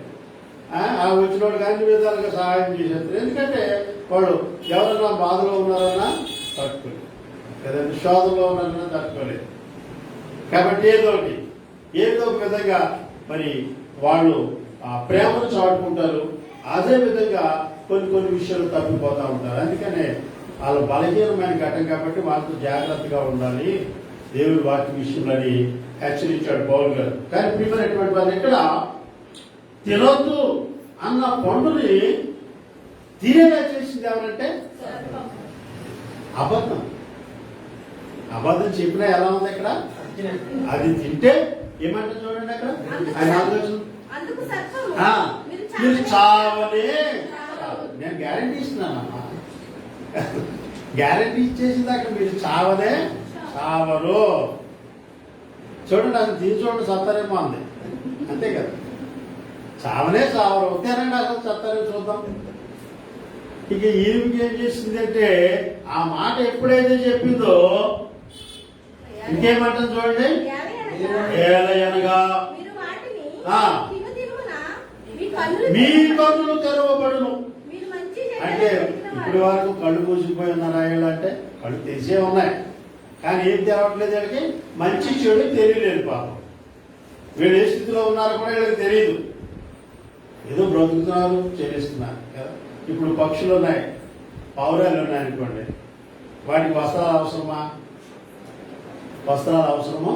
ఆ వచ్చిన వాళ్ళకి అన్ని విధాలుగా సహాయం చేసేస్తారు. ఎందుకంటే వాళ్ళు ఎవరైనా బాధలో ఉన్నారన్నా తట్టుకోలేదు కదండి, శోధంలో ఉన్నారన్నా తట్టుకోలేదు. కాబట్టి ఏదో ఒక విధంగా మరి వాళ్ళు ఆ ప్రేమను చాటుకుంటారు. అదే విధంగా కొన్ని విషయాలు తప్పిపోతూ ఉంటారు. అందుకనే వాళ్ళు బలహీనమైన ఘటన కాబట్టి వాళ్ళతో జాగ్రత్తగా ఉండాలి దేవుడి వాక్య విషయంలోని హెచ్చరించాడు పౌలు గారు. కానీ ప్రియమైనటువంటి వాళ్ళు ఇక్కడ తినొద్దు అన్న పండుని తినేలా చేసింది ఎవరంటే అబద్ధం చెప్పినా ఎలా ఉంది ఇక్కడ? అది తింటే ఏమంటే చూడండి అక్కడ ఆయన ఆలోచన, మీరు చావనే. నేను గ్యారంటీ ఇస్తున్నానమ్మా, గ్యారంటీ ఇచ్చేసింది అక్కడ, మీరు చావనే చావరు. చూడండి అది తీసి చూడండి సత్తారేమో అంది, అంతే కదా. చావనే చావరు. తినండి అసలు చత్తారని చూద్దాం. ఇక ఈమెకి ఏం చేసిందంటే ఆ మాట ఎప్పుడైతే చెప్పిందో ఇంకేమంటుంది చూడండి. ఏలయనగా మీ కన్నులు తెరవబడును. అంటే ఇప్పటి వరకు కళ్ళు మూసిపోయి ఉన్నారు ఆయన అంటే కళ్ళు తెరిసే ఉన్నాయి, కానీ ఏం తెరవట్లేదు. వీళ్ళకి మంచి చెడు తెలియలేదు. పాపం వీళ్ళు ఏ స్థితిలో ఉన్నారో కూడా వీళ్ళకి తెలియదు. ఏదో బ్రతుకుతున్నారు, చెల్లిస్తున్నారు కదా. ఇప్పుడు పక్షులు ఉన్నాయి, పావురాలు ఉన్నాయి అనుకోండి, వాటికి వస్త్రాలు అవసరమా? వస్త్రాలు అవసరమో?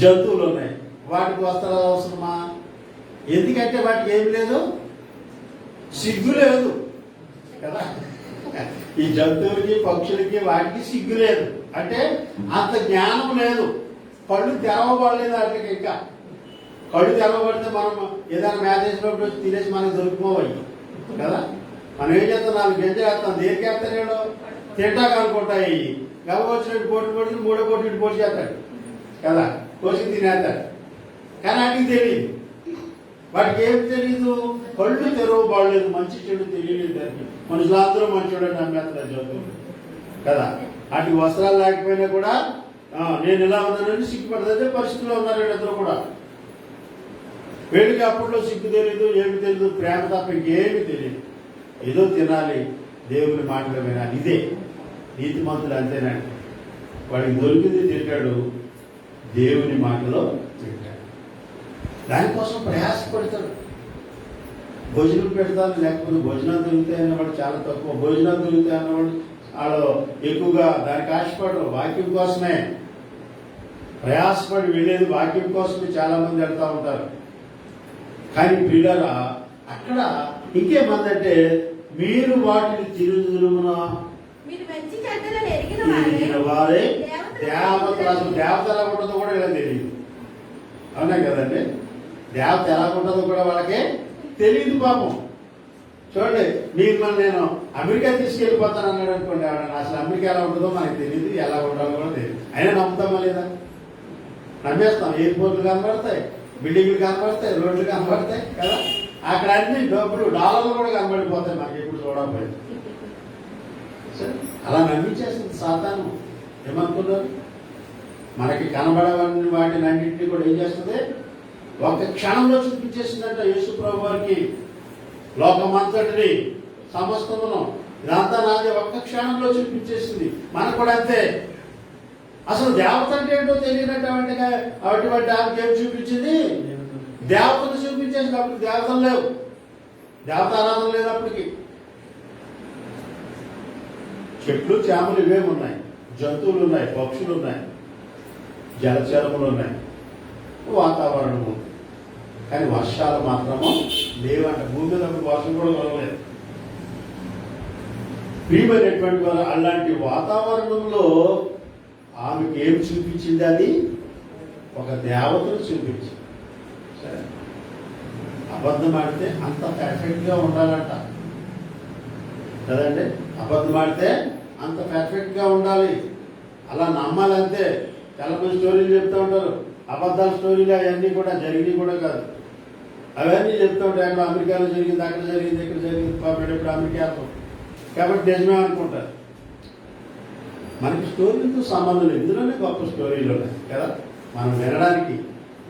జంతువులు ఉన్నాయి, వాటికి వస్త్రాలు అవసరమా? ఎందుకంటే వాటికి ఏమి లేదు, సిగ్గు లేదు కదా. ఈ జంతువులకి పక్షులకి వాటికి సిగ్గు లేదు, అంటే అంత జ్ఞానం లేదు. కళ్ళు తెరవబడలేదు వాటికి. ఇంకా కళ్ళు తెరవబడితే మనం ఏదైనా మేతేసినప్పుడు వచ్చి తినేసి మనకు దొరికిపోవాలి కదా. మనం ఏం చేస్తాం, 4 గంజలు వేస్తాం, దేనికి వేస్తాడు? తింటాక అనుకుంటాయి. గవ్వచ్చినట్టు పోటీ పోటీ 3వ పోటీ పోటీ చేస్తాడు కదా, కోసి తినేస్తాడు. కానీ వాటికి తెలియదు. వాటికి ఏమి తెలియదు, కళ్ళు తెరవబడలేదు, మంచి చెడు తెలియలేదు. దానికి మనుషులందరూ మంచివాడు నమ్మేస్తారు జంతువులు కదా. వాటికి వస్త్రాలు లేకపోయినా కూడా నేను ఇలా ఉన్నానని సిగ్గుపడదే పరిస్థితిలో ఉన్నారు వీళ్ళిద్దరూ కూడా. వీళ్ళకి అప్పట్లో సిగ్గు తెలియదు, ఏమి తెలియదు, ప్రేమ తప్ప ఇంకేమి తెలియదు. ఏదో తినాలి, దేవుని మాటలు వినాలి, ఇదే నీతిమంతులు. అంతేనండి, వాడికి దొరికింది తింటాడు, దేవుని మాటలో తింటాడు. దానికోసం ప్రయాసపడతాడు. భోజనం పెడతాను, లేకపోతే భోజనాలు దొరుకుతాయి అన్నవాడు చాలా తక్కువ. భోజనాలు దొరుకుతాయి అన్నవాడు వాళ్ళు ఎక్కువగా దానికి ఆశపడరు. వాక్యం కోసమే ప్రయాసపడి వెళ్ళేది, వాక్యం కోసమే చాలా మంది వెళ్తూ ఉంటారు. కానీ పిల్లరా అక్కడ ఇంకేమందంటే, మీరు వాటిని తిరుగుతున్న వారే దేవతలు. అసలు దేవత ఎలా ఉంటుందో కూడా ఇలా తెలియదు. అవునా కదండి, దేవత ఎలా ఉంటుందో కూడా వాళ్ళకే తెలియదు పాపం. చూడండి, మిమ్మల్ని నేను అమెరికా తీసుకెళ్ళిపోతాను అన్నాడు అనుకోండి, అసలు అమెరికా ఎలా ఉంటుందో మనకు తెలియదు, ఎలా ఉండాలో కూడా తెలియదు. అయినా నమ్ముతామా లేదా? నమ్మేస్తాం. ఎయిర్పోర్ట్లు కనబడతాయి, బిల్డింగ్లు కనబడతాయి, రోడ్లు కనబడతాయి కదా. అక్కడ అన్ని డబ్బులు, డాలర్లు కూడా కనబడిపోతాయి మనకి ఎప్పుడు చూడకపోయింది. అలా నమ్మించేస్తుంది సాతాను. ఏమనుకున్నారు? మనకి కనబడవని వాటిని అన్నింటినీ కూడా ఏం చేస్తుంది, ఒక క్షణంలో చూపించేసిందంట. యేసు ప్రభు వారికి లోకమంతటిని, సమస్తమును, ఇదంతా నాదే ఒక్క క్షణంలో చూపించేసింది. మనకు కూడా అంతే. అసలు దేవత అంటే ఏంటో తెలియనటువంటి అటువంటి ఆమెకి ఏం చూపించింది, దేవతను చూపించేసింది. అప్పుడు దేవతలు లేవు, దేవత ఆరాధన లేదు అప్పటికి. చెట్లు చేమలు ఇవే ఉన్నాయి, జంతువులు ఉన్నాయి, పక్షులు ఉన్నాయి, జలచరములు ఉన్నాయి, వాతావరణం ఉంది. కానీ వర్షాలు మాత్రము లేవంట. భూమి మీద వర్షం కూడా కలగలేదు. ప్రియమైనటువంటి వారు, అలాంటి వాతావరణంలో ఆమెకి ఏం చూపించింది? అది ఒక దేవతను చూపించింది. సరే, అబద్ధం ఆడితే అంత పర్ఫెక్ట్గా ఉండాలంట కదండి. అబద్ధం ఆడితే అంత పర్ఫెక్ట్గా ఉండాలి, అలా నమ్మాలంతే. చాలా మంది స్టోరీలు చెప్తూ ఉంటారు, అబద్ధాల స్టోరీలు అవన్నీ కూడా జరిగినవి కూడా కాదు. అవన్నీ చెప్తూ ఉంటాయి, అక్కడ అమెరికాలో జరిగింది, అక్కడ జరిగింది, ఇక్కడ జరిగింది, కాబట్టి ఇప్పుడు అమెరికాతో కాబట్టి నిజమే అనుకుంటారు. మనకి స్టోరీలతో సంబంధం లేదు. ఇందులోనే గొప్ప స్టోరీలు ఉన్నాయి కదా. మనం వినడానికి,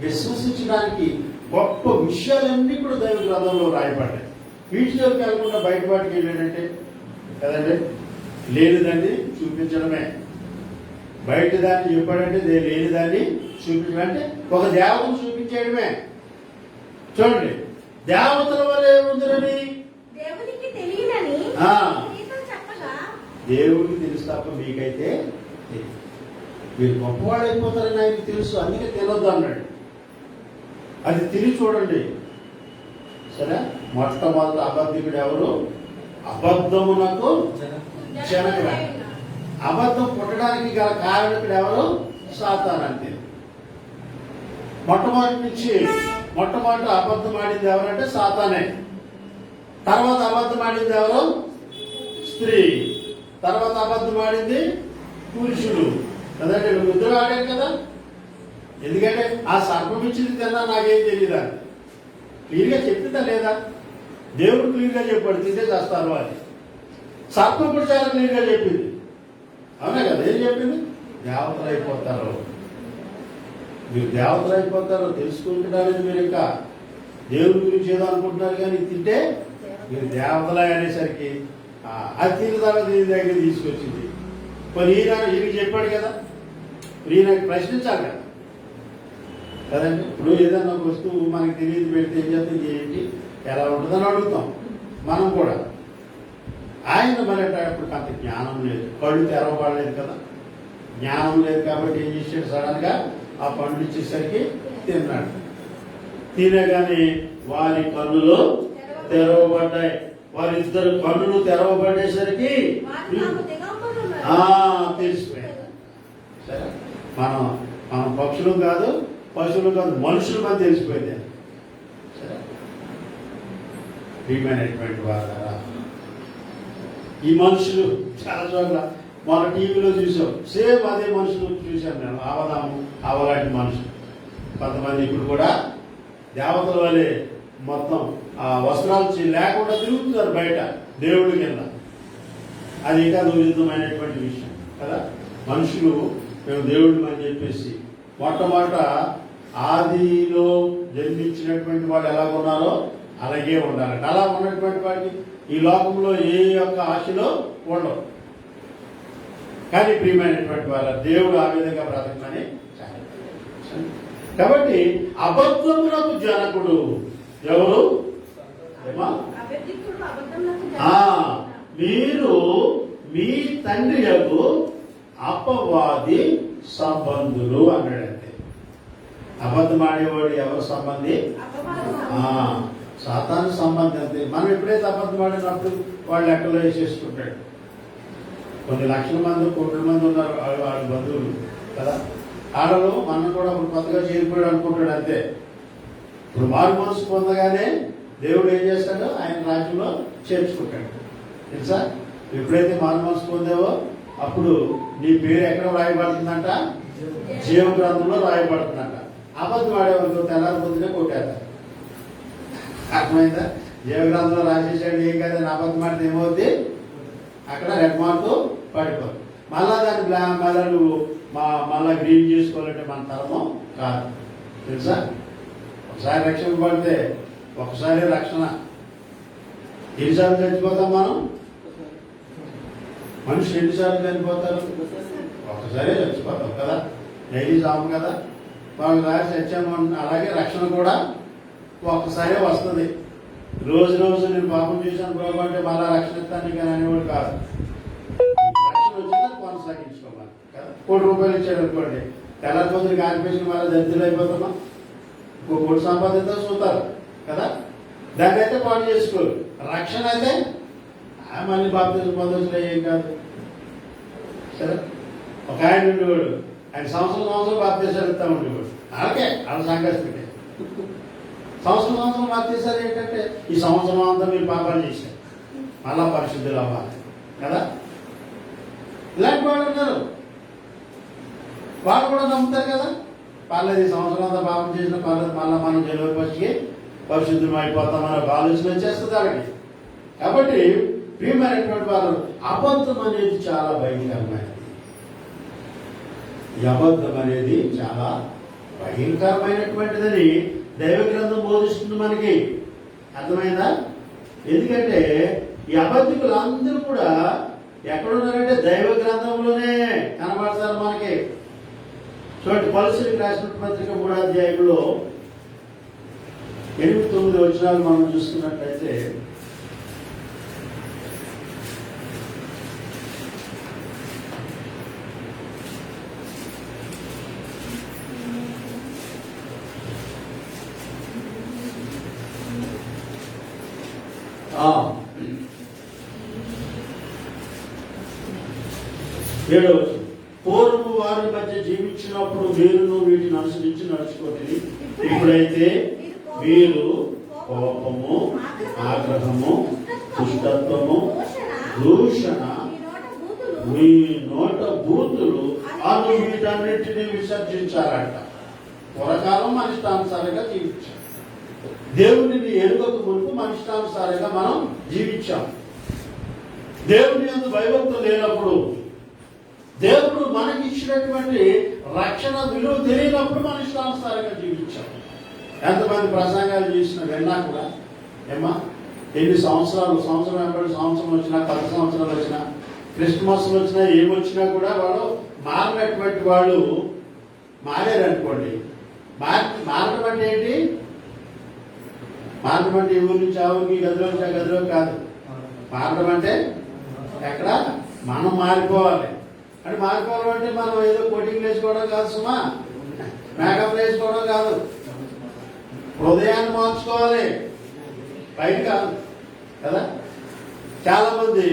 విశ్వసించడానికి గొప్ప విషయాలన్నీ కూడా దైవ గ్రంథంలో రాయబడ్డాయి. వీటిలోకి వెళ్ళకుండా బయట వాటికి వెళ్ళాడంటే కదండి, లేనిదాన్ని చూపించడమే. బయట దాన్ని చెప్పాడంటే లేనిదాన్ని చూపించడం అంటే ఒక దేవతను చూపించేయడమే. చూడండి, దేవతల వల్ల ఏముందని దేవుడికి తెలుసు తప్ప మీకైతే మీరు గొప్పవాళ్ళు అయిపోతారని ఆయనకి తెలుసు, అందుకే తెలియద్దు అన్నాడు. అది తిరిగి చూడండి. సరే, మొట్టమొదటి అబద్ధికుడు ఎవరు? అబద్ధమునకు జనకుడు. అబద్ధం పుట్టడానికి గల కారణకుడు ఎవరు? సాతాను. అంతే. మొట్టమొదటి అబద్ధం ఆడింది ఎవరంటే సాతానే. తర్వాత అబద్ధం ఆడింది ఎవరు? స్త్రీ. తర్వాత అబద్ధం ఆడింది పురుషుడు కదండి. ఇద్దరు ఆడారు కదా. ఎందుకంటే ఆ సర్పం ఇచ్చింది తిన్నా నాకేం తెలియదా, క్లియర్గా చెప్పిందా లేదా? దేవుడు క్లియర్గా చెప్పాడు, తింటే చేస్తారు అని. సర్పం కూడా చాలా క్లియర్గా చెప్పింది, అవునా కదా? ఏం చెప్పింది? దేవతలు అయిపోతారు, మీరు దేవతలు అయిపోతారు తెలుసుకుంటున్నారని మీరు ఇంకా దేవుడి గురించి ఏదో అనుకుంటున్నారు, కానీ తింటే మీరు దేవతలే అనేసరికి అది తిన్న తర్వాత దీని దగ్గర తీసుకొచ్చింది. మరి ఈయనకి చెప్పాడు కదా, ఈయనకి ప్రశ్నించాలి కదా కదండి. ఇప్పుడు ఏదన్నా ఒక వస్తువు మనకి తెలియదు పెడితే ఏం చేస్తుంది, ఏంటి ఎలా ఉంటుందని అడుగుతాం మనం కూడా. ఆయన మరి అప్పుడు అంత జ్ఞానం లేదు, కళ్ళు తెరవబడలేదు కదా, జ్ఞానం లేదు కాబట్టి ఏం చేసాడు, సడన్ గా ఆ పండు ఇచ్చేసరికి తిన్నాడు. తినగానే వారి కన్నులు తెరవబడ్డాయి. వారిద్దరు కన్నులు తెరవబడేసరికి తెలిసిపోయాయి. సరే, మనం పక్షులు కాదు, పశువులు కాదు, మనుషులు మనం తెలిసిపోయింది. సరే, ప్రియమైనటువంటి వారా, ఈ మనుషులు చాలా చోట్ల మన టీవీలో చూసాం, సేమ్ అదే మనుషులు చూసాం నేను. ఆవలాంటి మనుషులు కొంతమంది ఇప్పుడు కూడా దేవతల వల్లే మొత్తం ఆ వస్త్రాలు లేకుండా తిరుగుతున్నారు బయట దేవుడి కింద. అది ఇంకా విరుద్ధమైనటువంటి విషయం కదా. మనుషులు మేము దేవుడు అని చెప్పేసి మొట్టమొదట ఆదిలో జన్మించినటువంటి వాళ్ళు ఎలాగున్నారో అలాగే ఉండాలంట. అలా ఉన్నటువంటి వాడికి ఈ లోకంలో ఏ యొక్క ఆశలో ఉండవు. కానీ ప్రియమైనటువంటి వాళ్ళ దేవుడు ఆ విధంగా బ్రతకమని కాబట్టి అబద్ధములకు జనకుడు ఎవరు? మీరు మీ తండ్రి యొక్క అపవాది సంబంధులు అన్నాడంతే. అబద్ధం ఆడేవాడు ఎవరు సంబంధి? సాతాను సంబంధం అంతే. మనం ఎప్పుడైతే అబద్ధం ఆడినప్పుడు వాళ్ళు లెక్కలో వేసేసుకుంటాడు. కొన్ని లక్షల మంది, కోట్ల మంది ఉన్నారు వాళ్ళ బంధువులు కదా. ఆడలో మనం కూడా కొత్తగా చేరిపోయాడు అనుకుంటాడు అంతే. ఇప్పుడు మారు మనసు పొందగానే దేవుడు ఏం చేస్తాడో ఆయన రాజ్యంలో చేర్చుకుంటాడు. తెలుసా? ఎప్పుడైతే మారు మనసు పొందావో అప్పుడు నీ పేరు ఎక్కడ రాయబడుతుందంట? జీవ గ్రంథంలో రాయబడుతుందంట. అబద్ధం ఆడేవాళ్ళు తెల్లారి పొద్దునే కొట్టారు. అర్థమైందా? జీవ గ్రంథంలో రాసేసాడు ఏం కదా, అబద్ధం ఆడితే ఏమవుద్ది? అక్కడ రెడ్ మార్కు పడిపోదు. మళ్ళా దాన్ని మళ్ళా నువ్వు మళ్ళా గ్రీన్ చేసుకోవాలంటే మన తరమం కాదు. తెలుసా? ఒకసారి రక్షణ పడితే ఒకసారి రక్షణ. ఎన్నిసార్లు చచ్చిపోతాం మనం? మనిషి ఎన్నిసార్లు చనిపోతారు? ఒకసారి చచ్చిపోతాం కదా, డైలీ సాము కదా. ఒకసారి చచ్చాము. అలాగే రక్షణ కూడా ఒక్కసారే వస్తుంది. రోజు రోజు నేను పాపం చేశాను బాబు అంటే మళ్ళా రక్షణ ఇస్తాను కానీ అనేవాడు కాదు. రక్షణ వచ్చిందని కొనసాగించుకోవాలి కదా. ₹1,00,000 ఇచ్చాడు అనుకోండి, తెల్లపోతులకి ఆర్పేషన్ మళ్ళీ దరిద్రులు అయిపోతామా? కోటి సంపాదించా చూస్తారు కదా. దాన్ని అయితే పాటు చేసుకోరు. రక్షణ అయితే మళ్ళీ బాప్తిజం పొందొచ్చులే ఏం కాదు. సరే, ఒక ఆయన ఉండేవాడు, ఆయన సంవత్సరం బాప్తిజాలు ఇస్తా ఉండేవాడు. అలాగే వాళ్ళ సంఘస్థితి సంవత్సరం బాప్తిజాలు ఏంటంటే ఈ సంవత్సరం అంతా మీరు పాపాలు చేశారు, మళ్ళా పరిశుద్ధులు అవ్వాలి కదా. ఇలాంటి వాళ్ళు ఉన్నారు. వాళ్ళు కూడా నమ్ముతారు కదా, పర్లేదు ఈ సంవత్సరం అంతా పాపం చేసిన పర్లేదు, మళ్ళీ మనం జనవరి వచ్చి పరిశుద్ధం అయిపోతామనే ఆలోచన వచ్చేస్తుంది వాళ్ళకి. కాబట్టి ప్రియమైనటువంటి వారు, అబద్ధం అనేది చాలా భయంకరమైనది. ఈ అబద్ధం అనేది చాలా భయంకరమైనటువంటిదని దైవ గ్రంథం బోధిస్తుంది మనకి. అర్థమైందా? ఎందుకంటే ఈ అబద్ధికులు అందరూ కూడా ఎక్కడున్నారంటే దైవ గ్రంథంలోనే కనబడతారు మనకి. చూడండి, కొలస్సీలకు రాసిన పత్రిక 3వ అధ్యాయంలో 8-9 వచనాలు మనం చూసుకున్నట్లయితే, పూర్వము వారి మధ్య జీవించినప్పుడు మీరును వీటిని అనుసరించి నడుచుకోండి. ఇప్పుడైతే మీరు కోపము, ఆగ్రహము, దుష్టత్వము, దూషణ, మీ నోట బూతులు అను వీటన్నిటిని విసర్జించాలంట. పూర్వకాలం మన ఇష్టానుసారంగా జీవించారు. దేవుడిని ఎరుగక మునుపు మన ఇష్టానుసారంగా మనం జీవించాం. దేవుని యందు భయభక్తులు లేనప్పుడు, దేవుడు మనకి ఇచ్చినటువంటి రక్షణ విలువ తెలియనప్పుడు మన ఇష్టానుసారంగా జీవించాం. ఎంతమంది ప్రసంగాలు చేసిన విన్నా కూడా ఏమా ఎన్ని సంవత్సరం వెంబడి సంవత్సరం వచ్చినా, 10 సంవత్సరాలు వచ్చినా, క్రిస్మస్ వచ్చినా, ఏమొచ్చినా కూడా వాళ్ళు మారినటువంటి వాళ్ళు మారారనుకోండి. మారడం అంటే ఏంటి? మారడం అంటే ఈ ఊరి నుంచి ఆ ఊరికి, గదిలో నుంచి ఆ గదిలో కాదు. మారడం అంటే ఎక్కడ మనం మారిపోవాలి. అంటే మారిపోవాలంటే మనం ఏదో కోటింగ్ వేసుకోవడం కాదు సుమా, మేకప్ వేసుకోవడం కాదు. హృదయాన్ని మార్చుకోవాలి, పైన కాదు కదా. చాలా మంది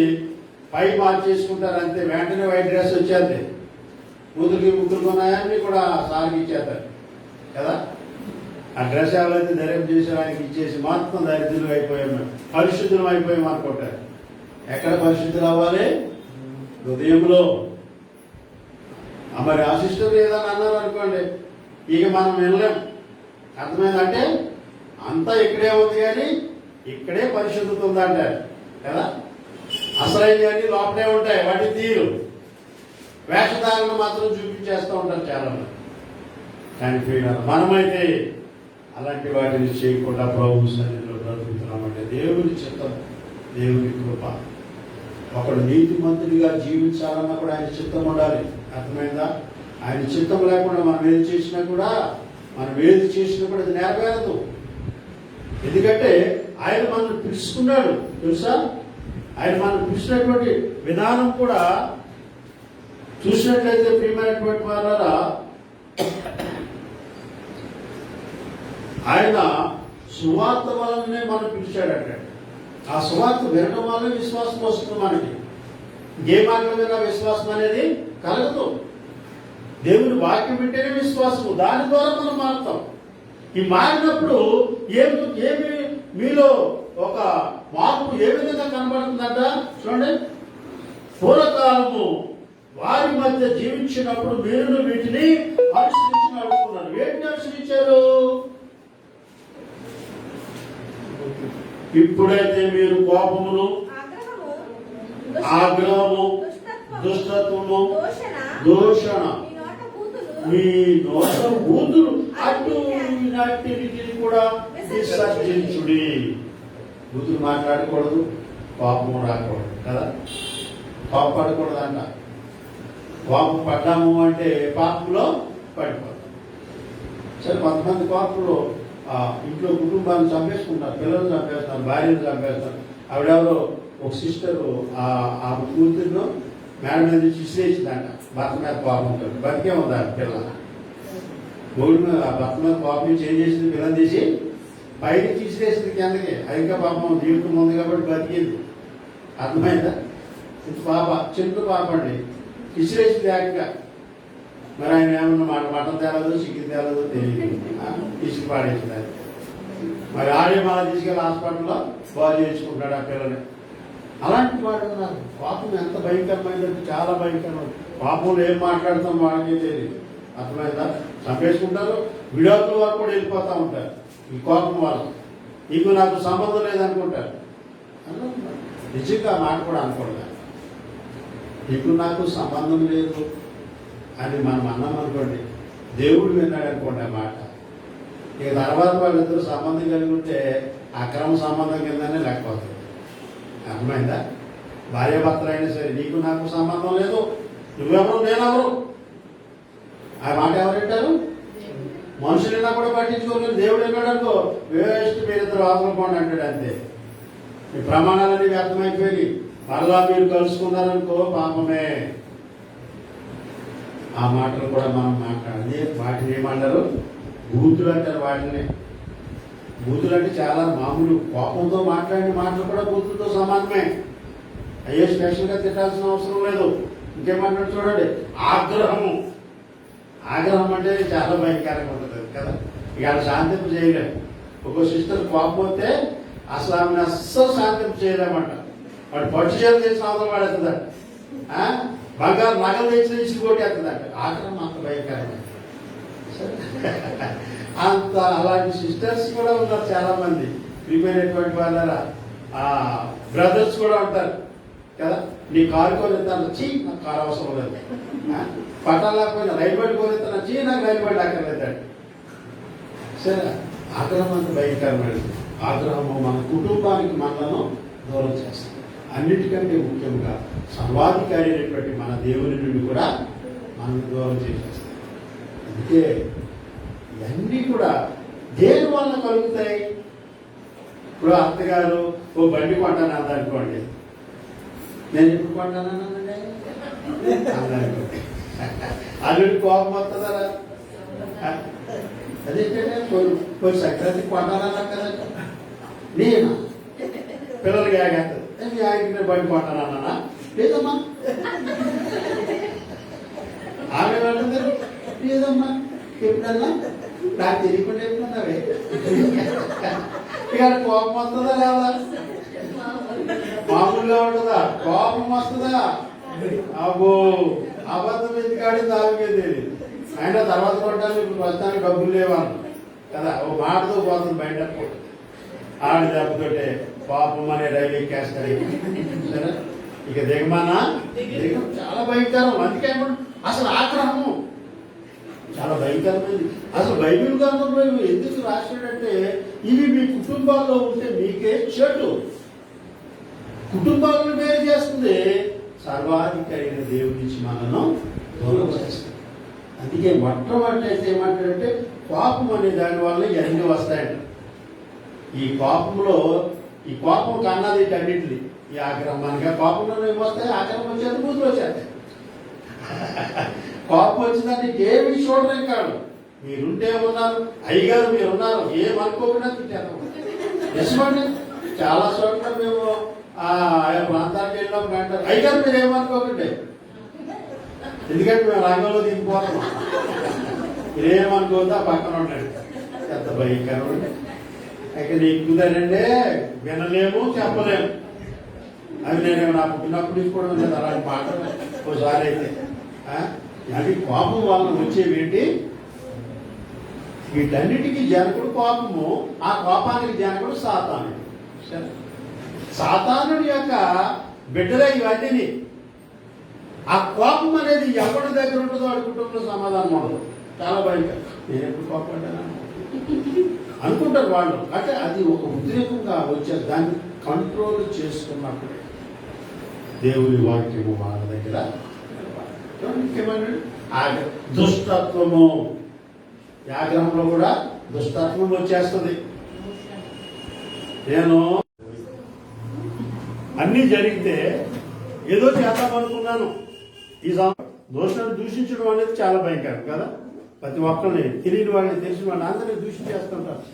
పై మార్చేసుకుంటారు అంతే, వెంటనే వైట్ డ్రెస్ వచ్చేది, కూతురికి ముగ్గురు ఉన్నాయని కూడా సార్కి ఇచ్చేస్తారు కదా. ఆ డ్రెస్ ఎవరైతే ధైర్యం చేసారో ఆయనకి ఇచ్చేసి మొత్తం దరిద్రులు అయిపోయాము, పరిశుద్ధులం అయిపోయాము అనుకుంటారు. ఎక్కడ పరిశుద్ధులు అవ్వాలి? హృదయంలో. మరి ఆ సిస్టర్ ఏదని అన్నారు అనుకోండి, ఇక మనం వెళ్ళలేం. అర్థమైందంటే అంతా ఇక్కడే ఉంది కానీ ఇక్కడే పరిశుద్ధత ఉందంటారు కదా. అసలైనవన్నీ లోపలే ఉంటాయి, వాటి తీరు వేషధారణ మాత్రం చూపించేస్తూ ఉంటారు చాలా మంది. కానీ ప్రియులారా, మనమైతే అలాంటి వాటిని చేయకుండా ప్రభు సన్నిధిలో బ్రతుకుతున్నామంటే దేవుని చిత్తం, దేవుని కృప. ఒకడు నీతిమంతుడిగా జీవించాలన్నా కూడా ఆయన చిత్తం ఉండాలి. అర్థమైందా? ఆయన చిత్తం లేకుండా మనం ఏది చేసినా కూడా అది నెరవేరదు. ఎందుకంటే ఆయన మనల్ని పిలుచుకున్నాడు తెలుసా. ఆయన మనం పిలిచినటువంటి విధానం కూడా చూసినట్లయితే ప్రియమైనటువంటి వారా, ఆయన సువార్త వలనే మనం పిలిచాడంటే ఆ సువార్త వినడం వల్ల విశ్వాసం వస్తుంది మనకి. ఏ మార్గం మీద విశ్వాసం అనేది కలగదు. దేవుని వాక్యం వింటేనే విశ్వాసము, దాని ద్వారా మనం మారుతాం. ఈ మారినప్పుడు ఏమి మీలో ఒక మార్పు ఏ విధంగా కనబడుతుందంట చూడండి. పూర్వకాలము వారి మధ్య జీవించినప్పుడు మీరు వీటిని అనుసరించి నడుచుకున్నారు. వేటిని అనుసరించారు? ఇప్పుడైతే మీరు కోపమును, ఆగ్రహము, దుష్టత్వము, దూషణ, మీ నోట బూతులు అన్నిటిని కూడా విసర్జించుడి. బూతులు మాట్లాడకూడదు, కోపము రాకూడదు కదా. కోపపడకూడదు అంట. కోపం పడ్డాము అంటే పాపంలో పడిపోతాం. సరే, కొంతమంది కోపంలో ఇంట్లో కుటుంబాన్ని చంపేసుకుంటారు, పిల్లలు చంపేస్తారు, భార్యను చంపేస్తారు. ఆవిడెవరో ఒక సిస్టరు ఆ కూతురును మేడ మీద విసిరేసిందంట, భర్త మీద కోపం ఉంటుంది. బతికే ఉంది ఆ పిల్ల. గోల్డ్ మీద ఆ భర్త మీద కోపం ఏం చేసింది? పిల్లని తీసి బయటకి విసిరేసింది కిందకి. అది ఇంకా పాపం జీవితం ఉంది కాబట్టి బతికింది. అర్థమైందా? పాప, చిన్న పాప అండి, విసిరేసింది ఏకంగా. మరి ఆయన ఏమన్నా మటన్ తేలదు, చికెన్ తేలదు తెలియదు, తీసుకు పాడేసింది. మరి ఆడే మళ్ళీ తీసుకెళ్ళి హాస్పిటల్లో బాగు చేయించుకుంటాడు ఆ పిల్లని. అలాంటి వాడు ఉన్నారు. పాపం ఎంత భయంకరమైనది, చాలా భయంకరమైనది. పాపంలో ఏం మాట్లాడతాం వాళ్ళకి తెలియదు. అర్థమైందా? చంపేసుకుంటారు, విడాకుల వరకు కూడా వెళ్ళిపోతూ ఉంటారు ఈ కోపం వాళ్ళు. నీకు నాకు సంబంధం లేదనుకుంటారు. నిజంగా మాట కూడా అనుకోండి, నీకు నాకు సంబంధం లేదు అని మనం అన్నాం అనుకోండి, దేవుడు విన్నాడు అనుకోండి ఆ మాట. ఇక తర్వాత వాళ్ళిద్దరూ సంబంధం కలిగి ఉంటే అక్రమ సంబంధం కిందనే లేకపోతుంది. అర్థమైందా? భార్యాభర్తలు అయినా సరే, నీకు నాకు సంబంధం లేదు, నువ్వెవరు నేనెవరు, ఆ మాట ఎవరంటారు? మనుషులైనా కూడా పట్టించుకోలేదు. దేవుడు ఎన్నాడనుకో, వేస్ట్, మీరిద్దరు ఆదుకోండి అంటాడు అంతే. మీ ప్రమాణాలన్నీ వ్యర్థమైపోయి మరలా మీరు కలుసుకున్నారనుకో పాపమే. ఆ మాటలు కూడా మనం మాట్లాడాలి. వాటిని ఏమంటారు? బూతులు అంటారు. వాటిని బూతులు అంటే చాలా మామూలు. కోపంతో మాట్లాడిన మాటలు కూడా బూతులతో సమానమే. అయ్యే స్పెషల్గా తిట్టాల్సిన అవసరం లేదు. ఇంకేమంటారు చూడండి, ఆగ్రహము. ఆగ్రహం అంటే చాలా భయంకరంగా ఉంటుంది కదా. ఇక శాంతింపు చేయలేము. ఒక సిస్టర్ కోపం వస్తే అసలు ఆమెను అస్సలు శాంతింపు చేయలేమంట. వాడు పట్టు చేతులు తెచ్చిన అవసరం పడుతుందంట, బంగారు నగలు తెచ్చిన ఇసుకు కొట్టేస్తుందంట. ఆగ్రహం అంత భయంకరమైన. అంత అలాంటి సిస్టర్స్ కూడా ఉన్నారు చాలా మంది. ప్రిపేరేటువంటి వాళ్ళ బ్రదర్స్ కూడా ఉంటారు కదా. నీ కారు కొనిస్తాను, చీ నాకు కారు అవసరం లేదు. పట్టాలు లేకపోయినా రైలు బండి కొనిస్తాను, చీ నాకు రైలు బండి అక్కర్లేదండి. సరే, ఆగ్రహం అంత భయంకరమైనది. ఆగ్రహము మన కుటుంబానికి మనలను దూరం చేస్తుంది. అన్నిటికంటే ముఖ్యంగా సర్వాధికారి అయినటువంటి మన దేవుని నుండి కూడా మనల్ని దూరం చేసేస్తాయి. అందుకే ఇవన్నీ కూడా దేని వల్ల కలుగుతాయి. ఇప్పుడు అత్తగారు ఓ బండి కొంటాను అందనుకోండి, నేను ఎప్పుడు కొంటానండి అందనుకోండి, అల్లుడి కోపం వస్తుందా? అదేంటంటే కొన్ని సంక్రాంతికి కొంటానన్నా కదా, నేను పిల్లలకి ఆగేస్తుంది. మీ ఆయనకి బండి కొంటానన్నా లేదమ్మా, ఆమె అంటుంది లేదమ్మా, ఎప్పుడన్నా నాకు తెలియకుండా ఎప్పుడన్నావే. ఇక కోపం వస్తుందా లేదా? మామూలుగా ఉంటుందా? కోపం వస్తుందా? అబ్బో, అబద్ధం ఎందుకు ఆడింది ఆమెకే తెలియదు. ఆయన తర్వాత కొట్టాలి, ఇప్పుడు ప్రస్తుతానికి డబ్బులు లేవాను కదా, ఓ మాటతో పోతుంది బయట. ఆడి దెబ్బతోటే పాపం అనే రైలు ఎక్కేస్తాయి. సరే, ఇక దిగమానా దిగం చాలా భయంకరం. అందుకే అసలు ఆగ్రహము చాలా భయంకరమైనది. అసలు బైబిల్ గ్రంథంలో ఎందుకు రాశాడంటే, ఇవి మీ కుటుంబాల్లో ఉంటే మీకే చెడు, కుటుంబాలను వేరు చేస్తుంది, సర్వాధికారి అయిన దేవుడి నుంచి మనను దూరం చేస్తుంది. అందుకే మొట్టమొదటి అయితే ఏమంటాడంటే, కోపం అనే దాని వల్ల ఇవన్నీ వస్తాయంట. ఈ కోపంలో, ఈ కోపం కన్నది అన్నింటినీ, ఈ ఆగ్రహం మనకి కోపంలో ఏమొస్తాయి, ఆగ్రహం వచ్చేది బూతులు వచ్చేస్తాయి. కోపం వచ్చిందంటే ఏమి చూడలేం కాదు. మీరుంటే ఉన్నారు, అయ్యగారు మీరు ఉన్నారు, ఏమనుకోకుండా తింటారు. నిజమండి, చాలా చోట్ల మేము ఆయా ప్రాంతానికి వెళ్ళినప్పుడు అంటారు, అయ్యగారు మీరు ఏమనుకోకండి, ఎందుకంటే మేము రంగంలో దిగిపోతాం, మీరేమనుకోవద్దా పక్కన ఉండండి. ఎంత భయంకరం. ఇక నీకు కుదరండి, వినలేము చెప్పలేము. అది నేను నా పుట్టినప్పుడు తీసుకోవడం లేదు అలాంటి మాట. ఒకసారి అయితే అది కోపం వలన వచ్చేవేంటి, వీటన్నిటికీ జనకుడు కోపము, ఆ కోపానికి జనకుడు సాతానుడు. సరే, సాతానుడి యొక్క బిడ్డలే ఇవన్నీ. ఆ కోపం అనేది ఎవరి దగ్గర ఉంటుందో వాడి కుటుంబంలో సమాధానం ఉండదు. చాలా భయంకరం. నేను ఎప్పుడు కోపడ్డాను అనుకుంటారు వాళ్ళు. అంటే అది ఒక ఉద్రేకంగా వచ్చే దాన్ని కంట్రోల్ చేసుకున్నప్పుడే దేవుని వాక్యము వాళ్ళ దగ్గర. ముఖ్యమైన దుష్టత్వము, ఆగ్రహంలో కూడా దుష్టత్వం వచ్చేస్తుంది. నేను అన్నీ జరిగితే ఏదో చేద్దామనుకున్నాను. ఈ దోషాన్ని దూషించడం అనేది చాలా భయంకరం కదా. ప్రతి ఒక్కరిని, తెలియని వాళ్ళని, తెలిసిన వాళ్ళని అందరినీ దూషించేస్తుంటారు.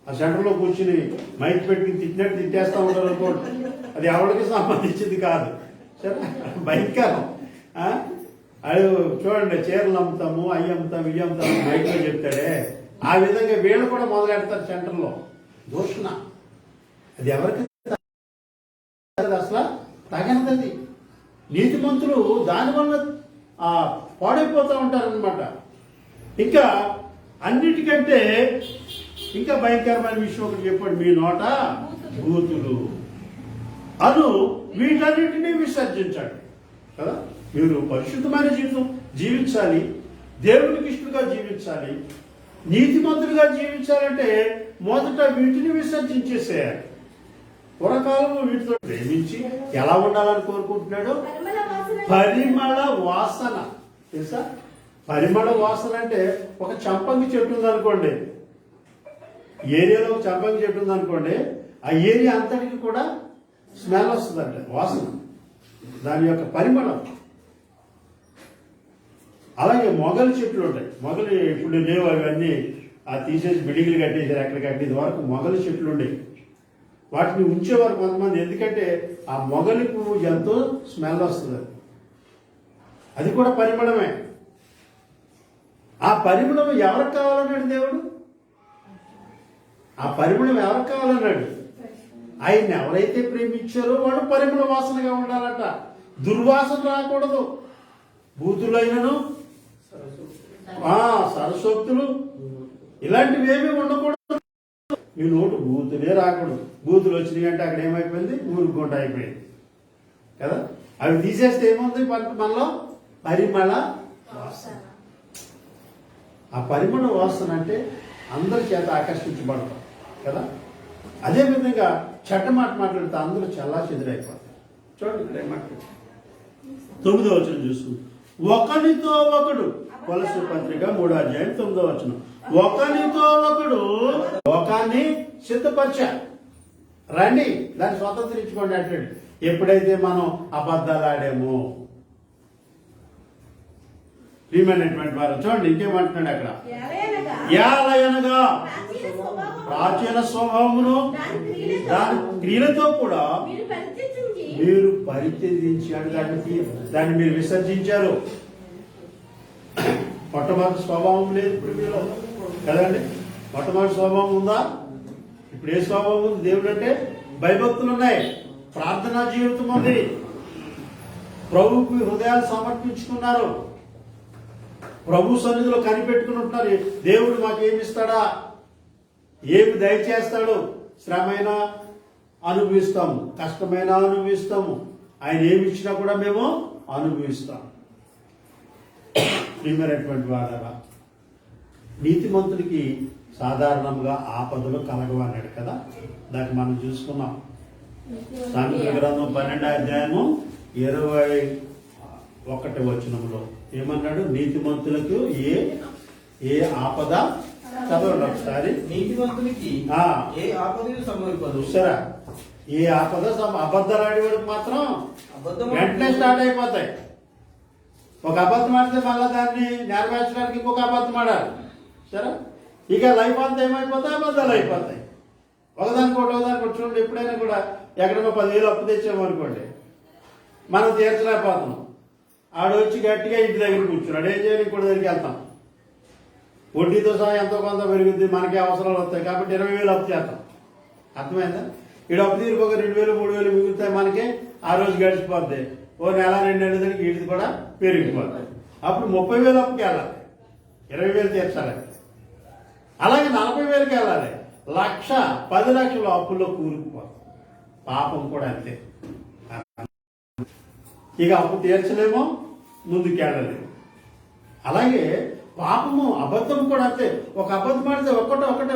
ఆ సెంటర్లో కూర్చుని మైక్ పెట్టుకుని తిట్టినట్టు తిట్టేస్తూ ఉంటారు అనుకోండి. అది ఎవరికి సంబంధించింది కాదు. సరే, భయంకరం. అది చూడండి, చీరలు అమ్ముతాము, అవి అమ్ముతాము, ఇవి అమ్ముతాము మైక్లో చెప్తాడే, ఆ విధంగా వీళ్ళు కూడా మొదలెడతారు సెంటర్లో దూషణ. అది ఎవరికి అసలు తగినది. నీతిమంతులు దానివల్ల పాడైపోతూ ఉంటారనమాట. ఇంకా అన్నిటికంటే ఇంకా భయంకరమైన విషయం ఒకటి చెప్పండి, మీ నోట బూతులు అను వీటన్నిటినీ విసర్జించండి కదా. మీరు పరిశుద్ధమైన జీవితం జీవించాలి, దేవునికి ఇష్టంగా జీవించాలి, నీతిమంతులుగా జీవించాలంటే మొదట వీటిని విసర్జించేసేయాలి. పూర్వకాలంలో వీటితో ప్రేమించి ఎలా ఉండాలని కోరుకుంటున్నాడు? పరిమళ వాసన. తెలుసా? పరిమళ వాసన అంటే ఒక చంపంగి చెట్టు ఉందనుకోండి, ఏరియాలో ఒక చంపంగి చెట్టు ఉందనుకోండి, ఆ ఏరియా అంతటికి కూడా స్మెల్ వస్తుందంట, వాసన, దాని యొక్క పరిమళం. అలాగే మొగలి చెట్లు ఉంటాయి. మొగలి ఇప్పుడు లేవు, అవన్నీ తీసేసి బిల్డింగ్లు కట్టేసారు. ఎక్కడ కట్టేది వరకు మొగలి చెట్లు ఉండేవి. వాటిని ఉంచేవారు కొంతమంది. ఎందుకంటే ఆ మొగలి పువ్వు ఎంతో స్మెల్ వస్తుంది. అది కూడా పరిమళమే. ఆ పరిమళం ఎవరికి కావాలన్నాడు దేవుడు? ఆ పరిమళం ఎవరికి కావాలన్నాడు? ఆయన్ని ఎవరైతే ప్రేమించారో వాడు పరిమళ వాసనగా ఉండాలంట. దుర్వాసన రాకూడదు. బూతులైనను సరస్వక్తులు ఇలాంటివి ఏమీ ఉండకూడదు. మీ నోటు బూతులే రాకూడదు. బూతులు వచ్చినాయి అంటే అక్కడ ఏమైపోయింది, ఊరుకుంట అయిపోయింది కదా. అవి తీసేస్తే ఏముంది మనలో పరిమళ వాసన. ఆ పరిమళ వాసన అంటే అందరి చేత ఆకర్షించబడతాం కదా. అదేవిధంగా చెడ్డ మాట మాట్లాడితే అందరూ చల్లా చెదిరైపోతారు. చూడండి ఇక్కడ ఏమంటారు, 9వ వచనం చూసుకుంటాం. ఒకరితో ఒకడు, కొలస్సీ పత్రిక 3వ అధ్యాయం 9వ వచనం. ఒకరితో ఒకడు లోకాన్ని సిద్ధపరిచారు, రండి దాన్ని స్వతంత్రించుకోండి అంటే ఎప్పుడైతే మనం అబద్ధాలు ఆడామో, ప్రియమైనటువంటి వారు చూడండి ఇంకేమంటున్నాడు అక్కడ, ఏలయనగా ప్రాచీన స్వభావమును దాని క్రియలతో కూడా మీరు పరిత్యజించాడు, దాన్ని మీరు విసర్జించారు. మొట్టమొదటి స్వభావం లేదు ఇప్పుడు మీలో కదండి. మొట్టమొదటి స్వభావం ఉందా? ఇప్పుడు ఏ స్వభావం ఉంది? దేవుడు అంటే భయభక్తులు ఉన్నాయి, ప్రార్థనా జీవితం ఉంది, ప్రభువుకి హృదయాలు సమర్పించుకున్నారు, ప్రభు సన్నిధిలో కనిపెట్టుకుని ఉంటున్నారు. దేవుడు మాకేమి ఇస్తాడా, ఏమి దయచేస్తాడు, శ్రమైన అనుభవిస్తాము, కష్టమైన అనుభవిస్తాము, ఆయన ఏమి ఇచ్చినా కూడా మేము అనుభవిస్తాం. ప్రియమైనటువంటి వారా, నీతిమంతుడికి సాధారణంగా ఆపదలు కలగవు అన్నాడు కదా. దాన్ని మనం చూసుకున్నాం. సామెతల గ్రంథం 12వ అధ్యాయము 21వ వచనంలో ఏమన్నాడు, నీతిమంతులకు ఏ ఆపద, చదవండి ఒకసారి. నీతిమంతునికి ఏ ఆపద సంభవింపదు. సరే, ఏ ఆపద అబద్ధాలు ఆడేవాడికి మాత్రం వెంటనే స్టార్ట్ అయిపోతాయి. ఒక అబద్ధం ఆడితే మళ్ళీ దాన్ని నెరవేర్చడానికి ఇంకొక అబద్ధం ఆడాలి. సరే, ఇక లైఫ్ అంతా ఏమైపోతాయి, అబద్ధాలు అయిపోతాయి. ఒకదానికి చూడండి, ఎప్పుడైనా కూడా ఎక్కడో 10,000 అప్పు తెచ్చామనుకోండి, మనం తీర్చలేకపోతున్నాం. ఆడు వచ్చి గట్టిగా ఇంటి దగ్గర కూర్చున్నాడు, ఏం చేయాలి, ఇంకోటి దగ్గరికి వెళ్తాం, వడ్డీతో సహా ఎంతో కొంత పెరుగుద్ది, మనకి అవసరాలు వస్తాయి కాబట్టి 20,000 అప్పు చేస్తాం. అర్థమైందా? ఈడు అప్పు తీరికి ఒక 2,000 3,000 మిగులుతాయి, మనకి ఆ రోజు గడిచిపోద్ది. ఓ నెల 2 నెలలకి వీటిది కూడా పెరిగిపోతాయి. అప్పుడు 30,000 అప్పుకి వెళ్ళాలి, 20,000 తీర్చాలి. అలాగే 40,000కి వెళ్ళాలి, 1,00,000 10 లక్షల అప్పుల్లో కూరుకుపోతాం. పాపం కూడా అంతే. ఇక అప్పు తీర్చలేమో, ముందుకెళ్ళలేము. అలాగే పాపము, అబద్ధం కూడా అంతే. ఒక అబద్ధం ఆడితే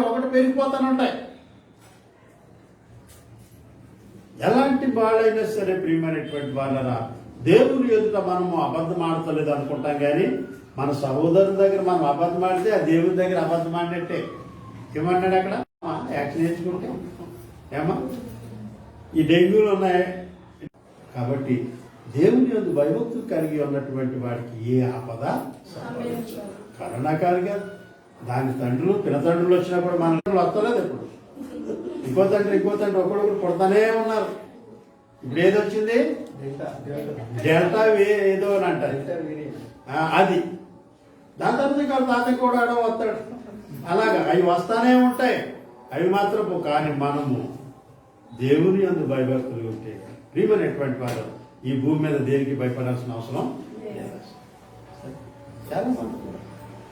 ఒకటి పెరిగిపోతానుంటాయి. ఎలాంటి వాళ్ళైనా సరే ప్రియమైనటువంటి వాళ్ళరా, దేవుని ఎదుట మనము అబద్ధం ఆడతలేదు అనుకుంటాం, కానీ మన సహోదరుల దగ్గర మనం అబద్ధం ఆడితే ఆ దేవుని దగ్గర అబద్ధం ఆడినట్టే. ఏమన్నాడు అక్కడ, యాక్షన్ నేర్చుకుంటే ఏమా ఈ డెంగ్యూలు ఉన్నాయి. కాబట్టి దేవుని యందు భయభక్తులు కలిగి ఉన్నటువంటి వాడికి ఏ ఆపద సంభవించదు. కరోనాకారిగా దాని తండ్రులు పినతండ్రులు వచ్చినా కూడా మన వస్తలేదు. ఇప్పుడు ఇంకో తండ్రి ఒకడొకరు పుడతానే ఉన్నారు. ఇప్పుడు ఏది వచ్చింది, డెల్టా ఏదో అని అంటారు, అది. దాని తర్వాత ఇంకా తాత కూడా వస్తాడు. అలాగా అవి వస్తానే ఉంటాయి. అవి మాత్రం కానీ మనము దేవుని యందు భయభక్తులు ఉంటే ప్రియమైనటువంటి వారు ఈ భూమి మీద దేనికి భయపడాల్సిన అవసరం లేదు.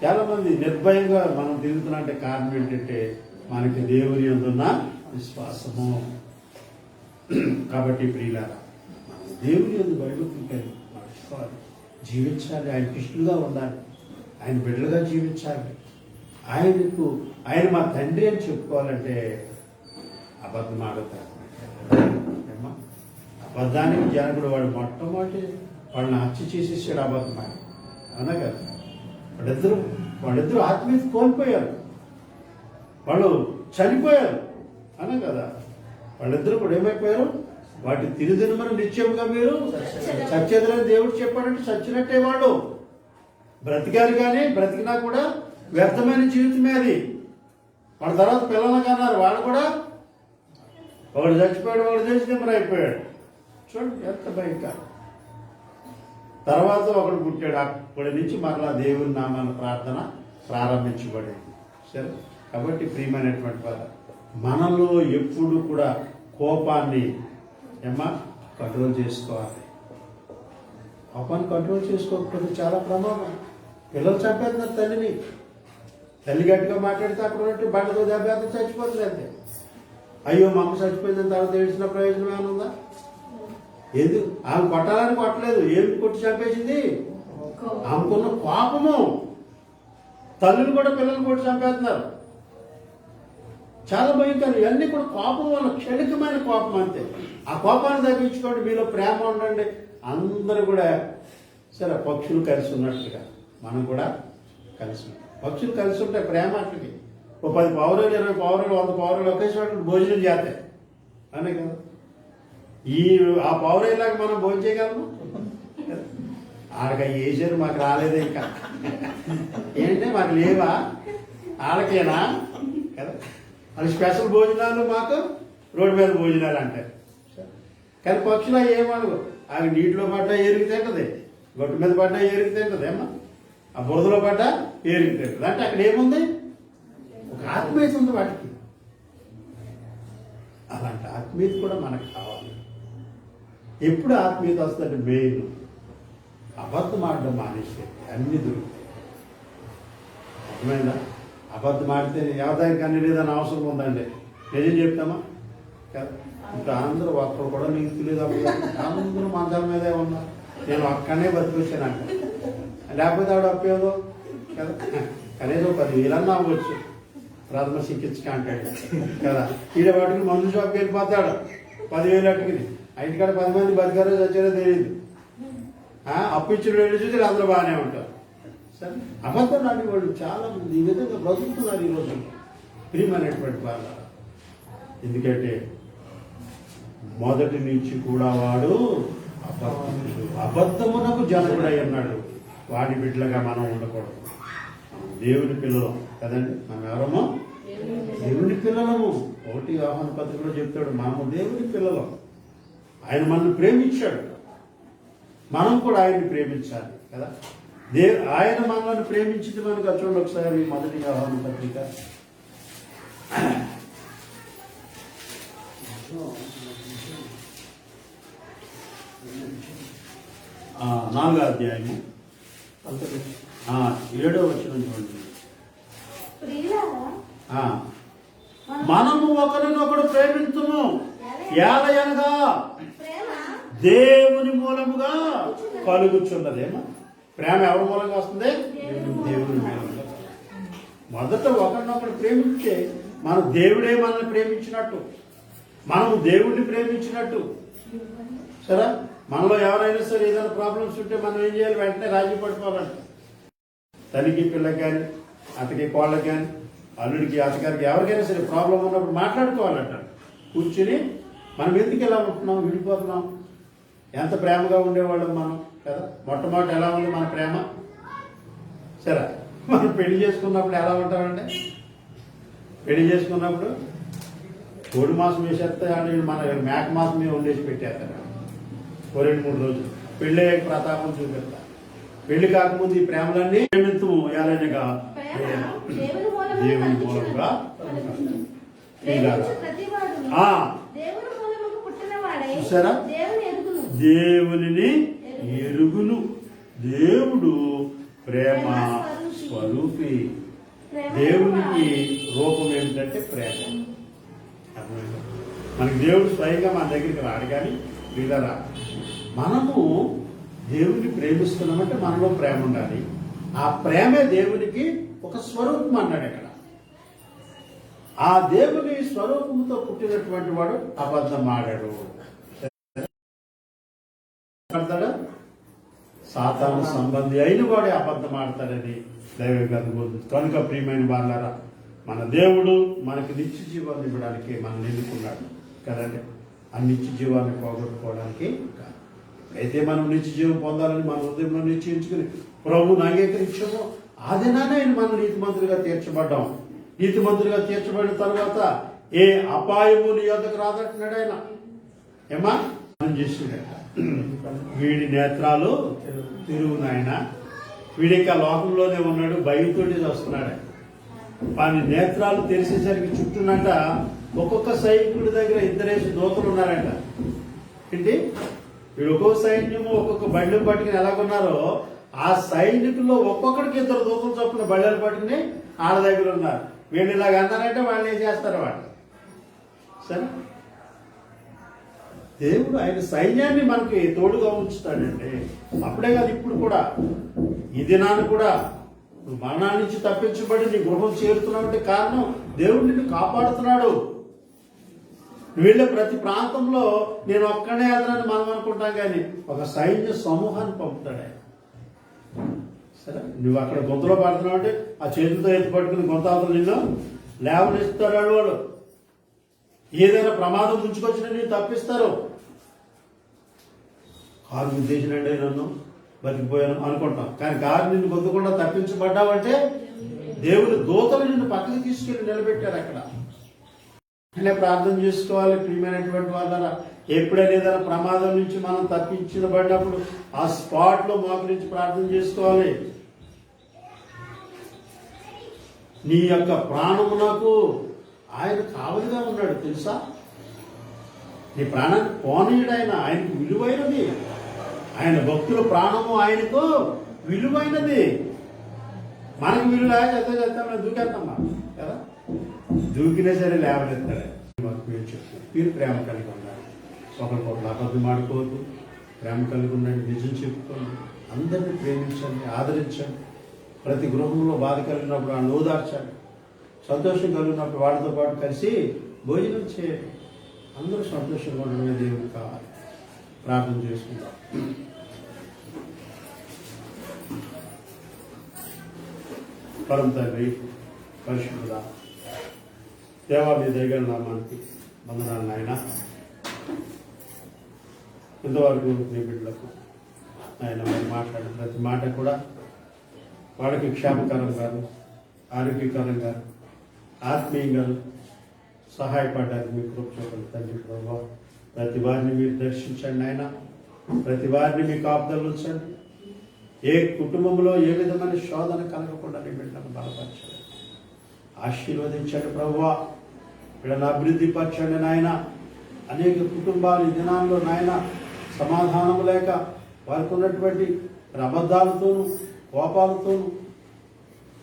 చాలా మంది నిర్భయంగా మనం తిరుగుతున్నట్టే కారణం ఏంటంటే మనకి దేవుని యందున్న విశ్వాసము. కాబట్టి ప్రియులారా, మనం దేవుని యందు భయభక్తులు కలిగి నడుచుకోవాలి, జీవించాలి, ఆయన కృష్ణులుగా ఉండాలి, ఆయన బిడ్డలుగా జీవించాలి. ఆయన మా తండ్రి అని చెప్పుకోవాలంటే అబద్ధం ఆడతారు. అబద్ధానికి జనకుడు వాడు మొట్టమొదటి వాళ్ళని హత్య చేసేసాడు అబద్ధం ఆడి, అవునా కదా. వాళ్ళిద్దరూ ఆత్మీయత కోల్పోయారు, వాళ్ళు చనిపోయారు, అనా కదా. వాళ్ళిద్దరూ కూడా ఏమైపోయారు, వాటి తిరుదినమని నిత్యముగా మీరు సత్యదని దేవుడు చెప్పాడంటే చచ్చినట్టే. వాళ్ళు బ్రతికారు, కానీ బ్రతికినా కూడా వ్యర్థమైన జీవితమే అది. వాళ్ళ తర్వాత పిల్లలు కన్నారు, వాళ్ళు కూడా ఒకడు చచ్చిపోయాడు, ఒకడు చేసి అయిపోయాడు. చూడండి ఎంత భయంకరం. తర్వాత ఒకడు పుట్టాడు, అప్పటి నుంచి మరలా దేవుని నామాన ప్రార్థన ప్రారంభించబడింది. సరే, కాబట్టి ప్రియమైనటువంటి వారు మనలో ఎప్పుడు కూడా కోపాన్ని కంట్రోల్ చేసుకోవాలి. కోపాన్ని కంట్రోల్ చేసుకోకపోతే చాలా ప్రమాదం. పిల్లలు చంపేస్తున్నారు తల్లిని. తల్లి గట్టిగా మాట్లాడితే అక్కడ ఉన్నట్టు బండతో దెబ్బేస్తే చచ్చిపోతుంది అంతే. అయ్యో మా అమ్మ చచ్చిపోయిందని తర్వాత ఏడ్చిన ప్రయోజనం ఏమైనా ఉందా? ఎందుకు ఆమె కొట్టాలని కొట్టలేదు, ఏమి కొట్టి చంపేసింది? ఆమెకున్న కోపము. తల్లిని కూడా పిల్లలు కొట్టి చంపేస్తున్నారు. చాలా భయంకరం. ఇవన్నీ కూడా కోపం వల్ల, క్షణికమైన కోపం అంతే. ఆ కోపాన్ని తగ్గించుకోండి, మీలో ప్రేమ ఉండండి. అందరూ కూడా సరే పక్షులు కలిసి ఉన్నట్టుగా మనం కూడా కలిసి ఉంటాం. పక్షులు కలిసి ఉంటాయి ప్రేమ అట్లకి. ఓ 10 పావురాలు 20 పావురాలు 100 పావురాలు ఒకేసారి భోజనం చేస్తాయి అనే కదా. ఆ పావురాయిలాగా మనం భోజనం చేయగలము? ఆడక వేసారు, మాకు రాలేదే ఇంకా. ఏంటంటే మాకు లేవా? ఆడకేనా కదా. అది స్పెషల్ భోజనాలు, మాకు రోడ్డు మీద భోజనాలు అంటారు. కానీ పక్షులు ఏమనవు. అవి నీటిలో పడ్డా ఏరికి తింటది, గొట్టు మీద పడ్డా ఏరికి తింటది, ఏమన్నా ఆ బురదలో పడ్డా ఏరికి తింటది. అంటే అక్కడ ఏముంది? ఒక ఆత్మీయత ఉంది వాటికి. అలాంటి ఆత్మీయత కూడా మనకు కావాలి. ఎప్పుడు ఆత్మీయత వస్తుందంటే మెయిన్ అబద్ధం ఆడడం మానేస్తే అన్ని దొరుకుతాయి. అర్థమైందా? అబద్ధం ఆడితే ఎవరికి అన్ని లేదని అవసరం ఉందండి. నిజం చెప్తామా కదా. ఇప్పుడు అందరూ ఒక్కరు కూడా నీకు లేదు. అందరూ మంచాల మీదే ఉన్నారు. నేను అక్కడనే బతికొచ్చానంట. లేకపోతే ఆవిడ అప్పేదో కదా. కనీసం 10,000 అవ్వచ్చు ప్రథమ చికిత్సకి అంటాడు కదా. ఈడ వాటికి మందు షాప్కి వెళ్ళిపోతాడు 10,000 అట్టుకుని. ఇంటికాడ 10 మంది బతికారో చచ్చారో తెలియదు. అప్పు ఇచ్చిన వెళ్ళి చూసి అందరూ బాగానే ఉంటారు. సరే, అబద్ధం నాటి వాళ్ళు చాలా మంది ఈ విధంగా బ్రతుకుతున్నారు ఈరోజు ప్రియమైనటువంటి వాళ్ళ. ఎందుకంటే మొదటి నుంచి కూడా వాడు అబద్ధమునకు జనకుడై ఉన్నాడు. వాడి బిడ్డలుగా మనం ఉండకూడదు. దేవుని పిల్లలం కదండి. మనం ఎవరమో దేవుని పిల్లలము. 1 యోహాను పత్రికలో చెప్తాడు, మనము దేవుని పిల్లలం. ఆయన మనల్ని ప్రేమించాడు, మనం కూడా ఆయన్ని ప్రేమించాలి కదా. ఆయన మనల్ని ప్రేమించింది మనకు చూడండి ఒకసారి 1 యోహాను పత్రిక 4వ అధ్యాయము 7వ వచనం చూడండి. మనము ఒకరినొకడు ప్రేమించుము, ఏలయనగా దేవుని మూలముగా కలుగుచున్నదేమో. ప్రేమ ఎవరి మూలంగా వస్తుంది? దేవుని మూలంగా. మొదట ఒకరినొకడు ప్రేమించే మన దేవుడే మనల్ని ప్రేమించినట్టు, మనము దేవుడిని ప్రేమించినట్టు. సరే, మనలో ఎవరైనా సరే ఏదైనా ప్రాబ్లమ్స్ ఉంటే మనం ఏం చేయాలి? వెంటనే రాజీ పడిపోవాలంట. తల్లికి పిల్లకి కానీ, అతకి కోళ్ళకి కానీ, అల్లుడికి అతగారికి ఎవరికైనా సరే ప్రాబ్లం ఉన్నప్పుడు మాట్లాడుకోవాలంట. కూర్చుని మనం ఎందుకు ఎలా ఉంటున్నాం, విడిపోతున్నాం, ఎంత ప్రేమగా ఉండేవాళ్ళం మనం కదా. మొట్టమొదటి ఎలా ఉంది మన ప్రేమ? సరే, మనం పెళ్లి చేసుకున్నప్పుడు ఎలా ఉంటామంటే, పెళ్లి చేసుకున్నప్పుడు కోడి మాసం వేసేస్తే మన మేక మాసం మీద వండేసి పెట్టేస్తారు 2-3 రోజులు. పెళ్ళి ప్రతాపం చూపెడతా. పెళ్లి కాకముందు ఈ ప్రేమలన్నీ ప్రేమించము ఏలైనగా దేవుని మూలంగా. చూసారా, దేవునిని ఎరుగును. దేవుడు ప్రేమ స్వరూపి. దేవునికి రూపం ఏమిటంటే ప్రేమ. మనకి దేవుడు స్వయంగా మన దగ్గరికి రాడు. కానీ వీళ్ళరా మనము దేవుని ప్రేమిస్తున్నామంటే మనలో ప్రేమ ఉండాలి. ఆ ప్రేమే దేవునికి ఒక స్వరూపం అన్నాడు ఇక్కడ. ఆ దేవుని స్వరూపంతో పుట్టినటువంటి వాడు అబద్ధం ఆడాడు. సాతాను సంబంధి అయిన వాడే అబద్ధం ఆడతాడని దైవ గ్రంథం. కనుక ప్రియమైన వాళ్ళారా, మన దేవుడు మనకి నిత్య జీవాన్ని ఇవ్వడానికి మనం ఎన్నుకున్నాడు కదండి. ఆ నిత్య జీవాన్ని పోగొట్టుకోవడానికి కాదు. అయితే మనం నిత్య జీవం పొందాలని మన హృదయంలో నిశ్చయించుకుని ప్రభువుని అంగీకరించామో ఆ దినానే మనం నీతిమంతులుగా తీర్చబడ్డాం. నీతిమంతులుగా తీర్చబడిన తర్వాత ఏ అపాయము నీ యొద్దకు రాదంటున్నాడు ఆయన. ఏమా మనం చేసిండట. వీడి నేత్రాలు తిరుగునాయన. వీడిక లోకంలోనే ఉన్నాడు, భయంతోటి వస్తున్నాడు. వాని నేత్రాలు తెరిసేసరికి చుట్టూనంట ఒక్కొక్క సైనికుడి దగ్గర 2 దూతలు ఉన్నారంట. ఏంటి వీడు ఒక్కొక్క సైన్యము ఒక్కొక్క బండి పట్టుకుని ఎలాగున్నారో ఆ సైనికుల్లో ఒక్కొక్కడికి 2 దూతలు చొప్పున బళ్ళలు పట్టుకుని ఆడ దగ్గర ఉన్నారు. వీళ్ళు ఇలాగ అన్నారంటే వాళ్ళు ఏం చేస్తారు వాళ్ళు? సరే, దేవుడు ఆయన సైన్యాన్ని మనకి తోడుగా ఉంచుతాడండి. అప్పుడే కాదు, ఇప్పుడు కూడా ఈ దినాన్ని కూడా నువ్వు మరణాన్ని నుంచి తప్పించబడి నీ గృహం చేరుతున్నావంటే కారణం దేవుడు నిన్ను కాపాడుతున్నాడు. నువ్వు వెళ్ళే ప్రతి ప్రాంతంలో నేను ఒక్కనే అదనని మనం అనుకుంటాం, కానీ ఒక సైన్య సమూహాన్ని పంపుతాడు ఆయన. సరే, నువ్వు అక్కడ గొంతులో పడుతున్నావు అంటే ఆ చేతితో ఎత్తి పట్టుకుని గొంతాతలు నిన్ను లేవనిస్తాడు వాడు. ఏదైనా ప్రమాదం ముంచుకొచ్చినా నేను తప్పిస్తారు. కారు గుద్దేసినండి నన్ను బతికిపోయాను అనుకుంటాం, కానీ కారు నిన్ను గొంతుకుండా తప్పించబడ్డావంటే దేవుడు దూతలు నిన్ను పక్కకి తీసుకెళ్ళి నిలబెట్టారు అక్కడ. అంటే ప్రార్థన చేసుకోవాలి ప్రియమైనటువంటి వాళ్ళ. ఎప్పుడైనా ఏదైనా ప్రమాదం నుంచి మనం తప్పించబడినప్పుడు ఆ స్పాట్లో మోకరించి ప్రార్థన చేసుకోవాలి. నీ యొక్క ప్రాణమునకు ఆయన కావలిగా ఉన్నాడు తెలుసా. నీ ప్రాణాన్ని పోనీయుడు ఆయన. ఆయనకు విలువైనది. ఆయన భక్తుల ప్రాణము ఆయనకు విలువైనది. మనకు విలువ చేస్తాం దూకేస్తామా కదా, దూకినా సరే లేవనెత్తాడు. మీరు ప్రేమ కలిగి ఉన్నారు, ఒకరికొకరు అబద్ధం ఆడుకోవద్దు, ప్రేమ కలిగి ఉండండి, నిజం చెప్పుకోండి, అందరినీ ప్రేమించండి, ఆదరించండి. ప్రతి గృహంలో బాధ కలిగినప్పుడు ఆ ఓదార్చండి, సంతోషం కలిగినప్పుడు వాడితో పాటు కలిసి భోజనం చేయండి. అందరూ సంతోషంగా ఉండడమే దేవుడికి కావాలి. ప్రార్థన చేసుకుందాం. పరమ తండ్రి, పరిశుద్ధుడా, దేవా, మీ దయగల నామానికి వందనాలు నాయన. ఇంతవరకు మీ బిడ్డలకు ఆయన మరి మాట్లాడిన ప్రతి మాట కూడా వాళ్ళకి క్షేమకరంగా, ఆరోగ్యకరంగా, ఆత్మీయంగా సహాయపడడానికి మీ కృప చూపండి తండ్రి. ప్రభావ ప్రతి వారిని మీరు దర్శించండి ఆయన. ప్రతి వారిని మీ కాపుదలు ఉంచండి. ఏ కుటుంబంలో ఏ విధమైన శోధన కలగకుండా నీ బిడ్డను బలపరచండి, ఆశీర్వదించండి ప్రభువా. వీళ్ళని అభివృద్ధి పరచండి నాయన. అనేక కుటుంబాలు ఈ దినాల్లో నాయన సమాధానం లేక వారికి ఉన్నటువంటి అబద్ధాలతోనూ, కోపాలతోనూ,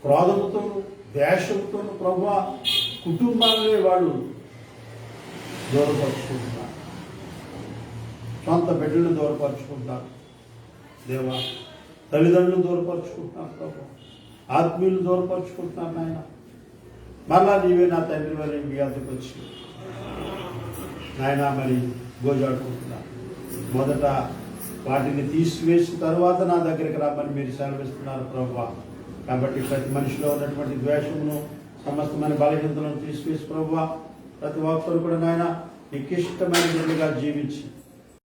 క్రోధముతోనూ, ద్వేషంతోనూ ప్రభువా కుటుంబాలనే వాళ్ళు దూరపరుచుకుంటున్నారు. సొంత బిడ్డలను దూరపరుచుకుంటున్నారు దేవా. తల్లిదండ్రులను దూరపరుచుకుంటున్నారు ప్రభు. ఆత్మీయులు దూరపరుచుకుంటున్నారు నాయన. మరలా నీవే నా తండ్రి వారి మీ వద్దకు వచ్చి నాయన మరి గోజాడుకుంటున్నారు. మొదట వాటిని తీసివేసిన తర్వాత నా దగ్గరికి రమ్మని మీరు సెలవిస్తున్నారు ప్రభు. కాబట్టి ప్రతి మనిషిలో ఉన్నటువంటి ద్వేషమును, సమస్తమైన బలహీనతలను తీసివేసి ప్రభు ప్రతి ఒక్కరు కూడా నాయన నీకు ఇష్టమైన బిడ్డగా జీవించి